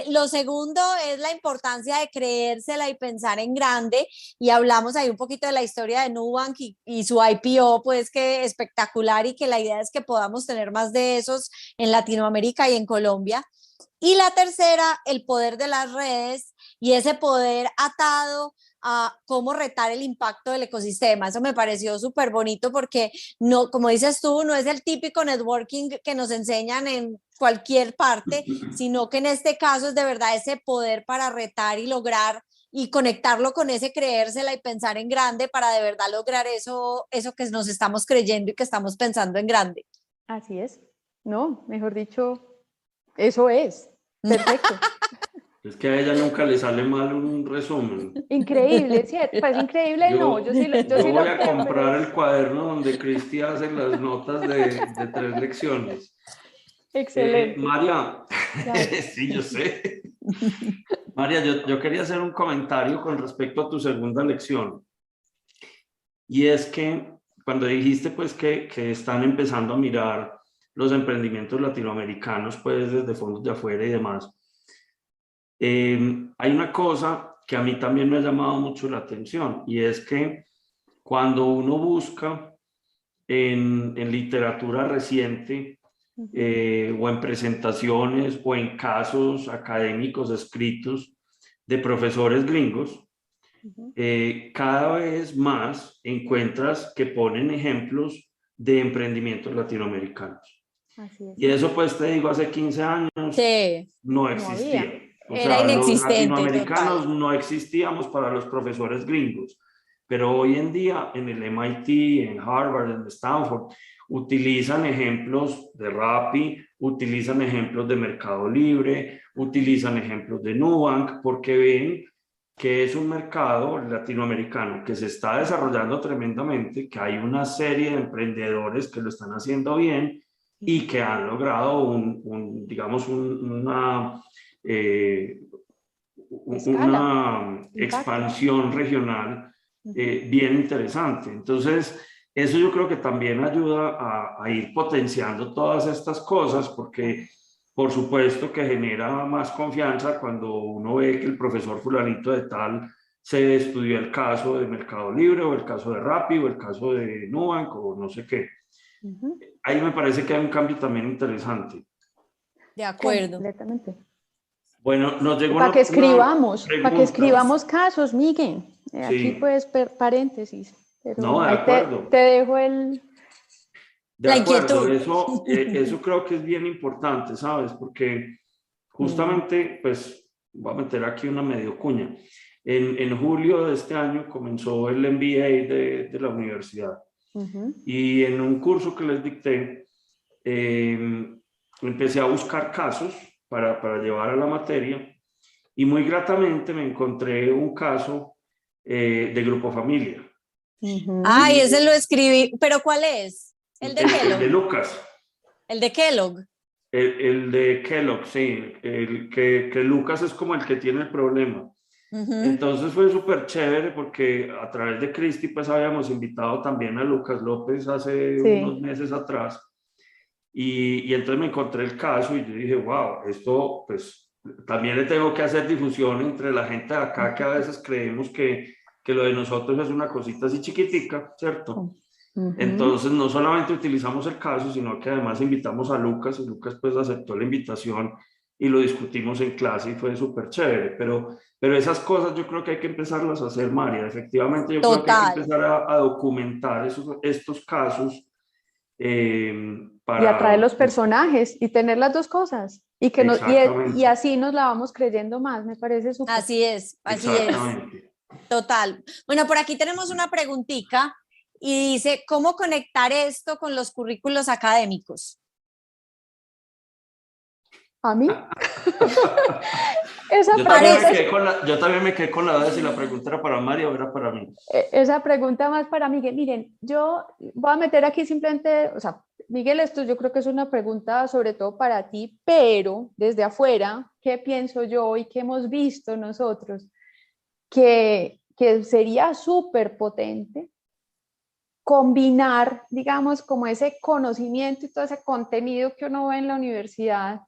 Lo segundo es la importancia de creérsela y pensar en grande, y hablamos ahí un poquito de la historia de Nubank y su IPO, pues que espectacular, y que la idea es que podamos tener más de esos en Latinoamérica y en Colombia. Y la tercera, el poder de las redes y ese poder atado a cómo retar el impacto del ecosistema. Eso me pareció súper bonito porque no, como dices tú, no es el típico networking que nos enseñan en cualquier parte, sino que en este caso es de verdad ese poder para retar y lograr y conectarlo con ese creérsela y pensar en grande para de verdad lograr eso que nos estamos creyendo y que estamos pensando en grande. Así es. No, mejor dicho, eso es. Perfecto. Es que a ella nunca le sale mal un resumen. Increíble, ¿cierto? Pues increíble no, Yo, yo sí yo voy lo a creo, pero comprar el es cuaderno donde Cristi hace las notas de 3 lecciones. excelente. María, Claro. sí, yo sé. María, yo quería hacer un comentario con respecto a tu segunda lección. Y es que cuando dijiste pues que están empezando a mirar los emprendimientos latinoamericanos pues desde fondos de afuera y demás, hay una cosa que a mí también me ha llamado mucho la atención, y es que cuando uno busca en literatura reciente Ujú, o en presentaciones o en casos académicos escritos de profesores gringos, ujú. cada vez más encuentras que ponen ejemplos de emprendimientos latinoamericanos. Así es. Y eso pues te digo, hace 15 años Sí, no existía. O era sea, los inexistente, latinoamericanos total. no existíamos para los profesores gringos, pero hoy en día en el MIT, en Harvard, en Stanford, utilizan ejemplos de Rappi, utilizan ejemplos de Mercado Libre, utilizan ejemplos de Nubank, porque ven que es un mercado latinoamericano que se está desarrollando tremendamente, que hay una serie de emprendedores que lo están haciendo bien y que han logrado digamos, eh, Escala, una impacto. expansión regional bien interesante. Entonces, eso yo creo que también ayuda a ir potenciando todas estas cosas, porque por supuesto que genera más confianza cuando uno ve que el profesor fulanito de tal se estudió el caso de Mercado Libre o el caso de Rappi o el caso de Nubank o no sé qué. Ahí me parece que hay un cambio también interesante. De acuerdo. Completamente. Bueno, nos llegó Para que una escribamos pregunta. casos, Miguel. Aquí Sí, pues paréntesis, pero no, de ahí acuerdo. te dejo el... De La acuerdo, inquietud. eso creo que es bien importante, ¿sabes? Porque justamente, pues, voy a meter aquí una medio cuña. En julio de este año comenzó el MBA de la universidad y en un curso que les dicté, empecé a buscar casos para llevar a la materia y muy gratamente me encontré un caso de Grupo Familia. Ay, Y ese lo escribí, pero ¿cuál es? ¿El de el de Kellogg? Lucas. El de Kellogg. El de Kellogg, sí, que Lucas es como el que tiene el problema. Entonces fue súper chévere porque a través de Cristi pues habíamos invitado también a Lucas López hace unos Sí, meses atrás y entonces me encontré el caso y yo dije, wow, esto pues también le tengo que hacer difusión entre la gente de acá que a veces creemos que lo de nosotros es una cosita así chiquitica, ¿cierto? Entonces, no solamente utilizamos el caso, sino que además invitamos a Lucas y Lucas pues aceptó la invitación y lo discutimos en clase y fue súper chévere. Pero esas cosas yo creo que hay que empezarlas a hacer, María. Efectivamente, yo creo que hay que Total. empezar a documentar estos casos y atraer para, los pues, personajes y tener las dos cosas. Y exactamente, así nos la vamos creyendo más, me parece súper. Así es, así es. exactamente. Total. Bueno, por aquí tenemos una preguntita y dice, ¿cómo conectar esto con los currículos académicos? ¿A mí? Esa Yo también me pregunta es quedé con la duda de si la pregunta era para María o era para mí. Esa pregunta más para Miguel. Miren, yo voy a meter aquí simplemente, o sea, Miguel, esto yo creo que es una pregunta sobre todo para ti, pero desde afuera, ¿qué pienso yo y qué hemos visto nosotros? Que sería súper potente combinar, digamos, como ese conocimiento y todo ese contenido que uno ve en la universidad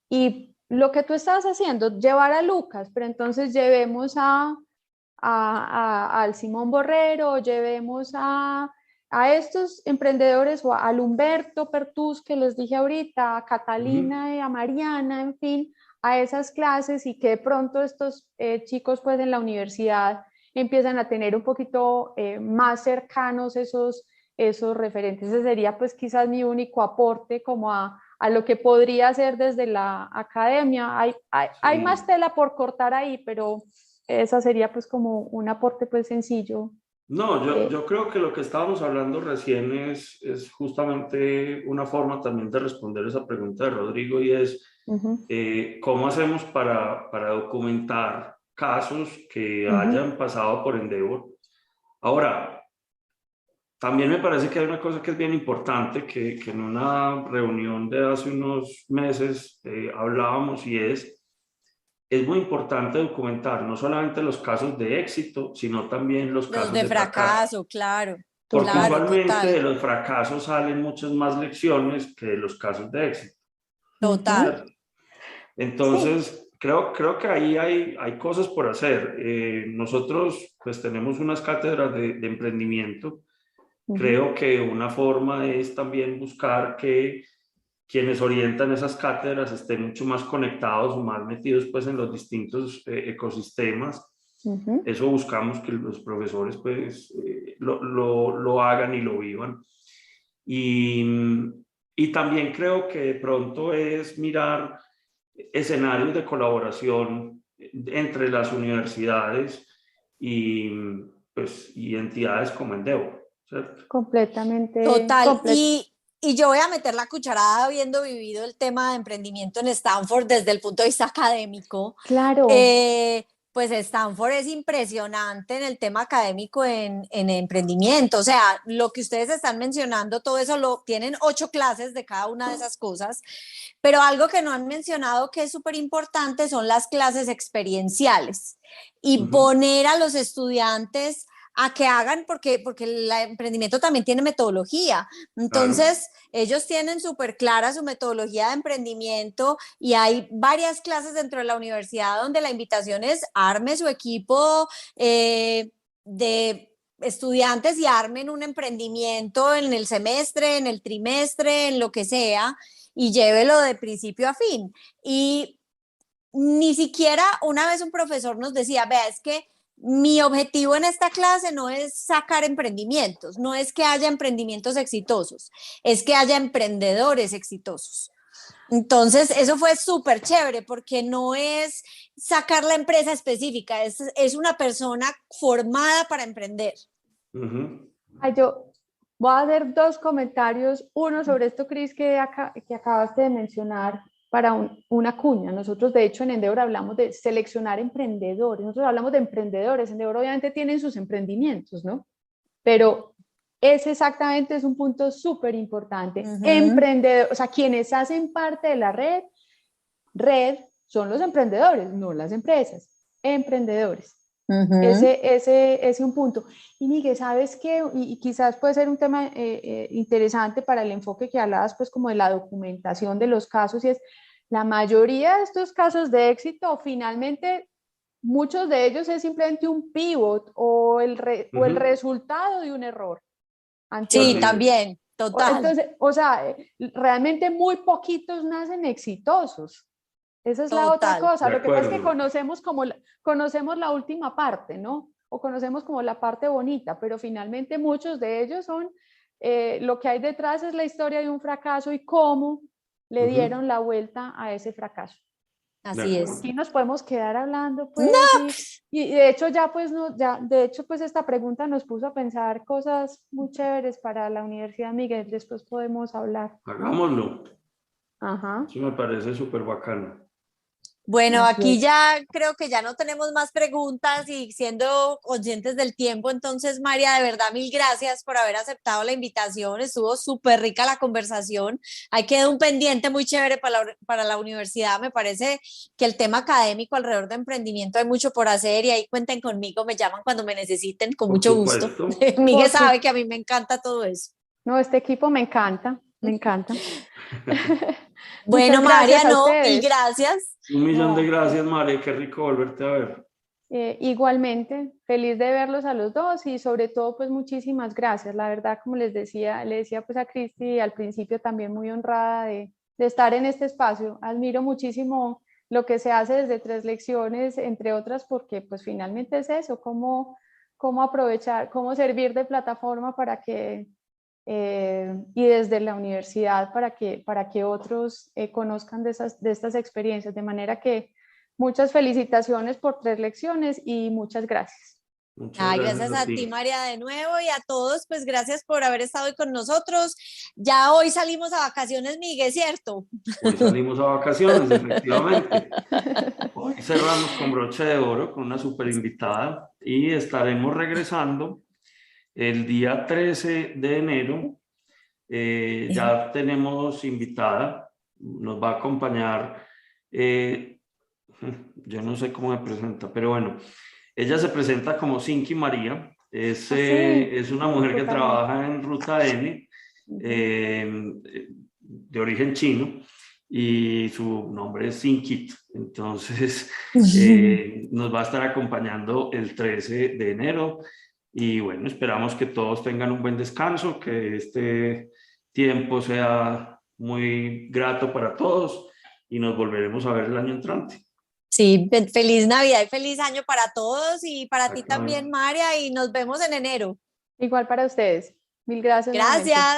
y lo que tú estás haciendo, llevar a Lucas, pero entonces llevemos al Simón Borrero, llevemos a estos emprendedores o al Humberto Pertús que les dije ahorita, a Catalina y a Mariana, en fin, a esas clases y que de pronto estos chicos pues en la universidad empiezan a tener un poquito más cercanos esos referentes. Ese sería pues quizás mi único aporte como a lo que podría hacer desde la academia. Hay más Sí. tela por cortar ahí, pero esa sería pues como un aporte pues sencillo. No, yo creo que lo que estábamos hablando recién es justamente una forma también de responder esa pregunta de Rodrigo y es cómo hacemos para documentar casos que hayan pasado por Endeavor. Ahora, también me parece que hay una cosa que es bien importante, que en una reunión de hace unos meses hablábamos y es muy importante documentar no solamente los casos de éxito, sino también los Los casos de de fracaso. fracaso, claro, Porque Total. claro, usualmente de total, los fracasos salen muchas más lecciones que de los casos de éxito. total. ¿Cierto? Sí. Entonces, creo que ahí hay cosas por hacer. Nosotros pues tenemos unas cátedras de emprendimiento. Creo que una forma es también buscar que quienes orientan esas cátedras estén mucho más conectados o más metidos pues en los distintos ecosistemas. Eso buscamos que los profesores pues lo hagan y lo vivan. Y, y también creo que de pronto es mirar escenarios de colaboración entre las universidades y, pues, y entidades como Endeavor, ¿cierto? Completamente, Total, y yo voy a meter la cucharada habiendo vivido el tema de emprendimiento en Stanford desde el punto de vista académico. claro. Pues Stanford es impresionante en el tema académico en emprendimiento. O sea, lo que ustedes están mencionando, todo eso lo tienen 8 clases de cada una de esas cosas, pero algo que no han mencionado que es súper importante son las clases experienciales y poner a los estudiantes a que hagan, porque el emprendimiento también tiene metodología. Entonces, claro, ellos tienen súper clara su metodología de emprendimiento y hay varias clases dentro de la universidad donde la invitación es arme su equipo de estudiantes y armen un emprendimiento en el semestre, en el trimestre, en lo que sea, y llévelo de principio a fin. Y ni siquiera una vez un profesor nos decía, vea, es que mi objetivo en esta clase no es sacar emprendimientos, no es que haya emprendimientos exitosos, es que haya emprendedores exitosos. Entonces, eso fue súper chévere porque no es sacar la empresa específica, es una persona formada para emprender. Ay, yo voy a hacer 2 comentarios. Uno sobre esto, Cris, que acabaste de mencionar para una cuña. Nosotros, de hecho, en Endeavor hablamos de seleccionar emprendedores. Nosotros hablamos de emprendedores. Endeavor obviamente tienen sus emprendimientos, ¿no? Pero ese exactamente es un punto súper importante. Emprendedor, o sea, quienes hacen parte de la red son los emprendedores, no las empresas. Emprendedores. Ese un punto. Y Miguel, ¿sabes qué? Y quizás puede ser un tema interesante para el enfoque que hablabas, pues como de la documentación de los casos, y es la mayoría de estos casos de éxito, finalmente, muchos de ellos es simplemente un pivot o el resultado de un error anterior. Sí, también, total. Entonces, o sea, realmente muy poquitos nacen exitosos. Esa es la otra cosa. Lo que pasa es que conocemos la última parte, ¿no? O conocemos como la parte bonita, pero finalmente muchos de ellos son, lo que hay detrás es la historia de un fracaso y cómo le dieron la vuelta a ese fracaso. Así es. Aquí nos podemos quedar hablando, pues, no. y de hecho ya, pues, no, ya, de hecho, pues, esta pregunta nos puso a pensar cosas muy chéveres para la Universidad Miguel. Después podemos hablar. Hagámoslo. Ajá. Eso me parece súper bacano. Bueno, aquí ya creo que ya no tenemos más preguntas y siendo conscientes del tiempo, entonces María, de verdad, mil gracias por haber aceptado la invitación, estuvo súper rica la conversación, ahí quedó un pendiente muy chévere para la universidad, me parece que el tema académico alrededor de emprendimiento hay mucho por hacer y ahí cuenten conmigo, me llaman cuando me necesiten, con mucho gusto. Miguel sabe que a mí me encanta todo eso. No, este equipo me encanta, me encanta. Bueno, María, no, mil gracias. 1.000.000 de gracias, María, qué rico volverte a ver. Igualmente, feliz de verlos a los dos y sobre todo pues muchísimas gracias. La verdad, como le decía pues a Cristi al principio, también muy honrada de estar en este espacio. Admiro muchísimo lo que se hace desde 3 lecciones, entre otras, porque pues finalmente es eso, cómo aprovechar, cómo servir de plataforma para que y desde la universidad para que otros conozcan de estas experiencias. De manera que muchas felicitaciones por 3 lecciones y muchas gracias. Gracias a ti, María, de nuevo, y a todos, pues gracias por haber estado hoy con nosotros. Ya hoy salimos a vacaciones, Miguel, ¿cierto? Hoy salimos a vacaciones, efectivamente. Hoy cerramos con broche de oro, con una super invitada, y estaremos regresando el día 13 de enero. Ya tenemos invitada, nos va a acompañar, yo no sé cómo me presenta, pero bueno, ella se presenta como Sinki María, es una mujer que trabaja en Ruta N, de origen chino, y su nombre es Sinkit. Entonces, nos va a estar acompañando el 13 de enero. Y bueno, esperamos que todos tengan un buen descanso, que este tiempo sea muy grato para todos y nos volveremos a ver el año entrante. Sí, feliz Navidad y feliz año para todos y para ti también, María, y nos vemos en enero. Igual para ustedes. Mil gracias. Gracias.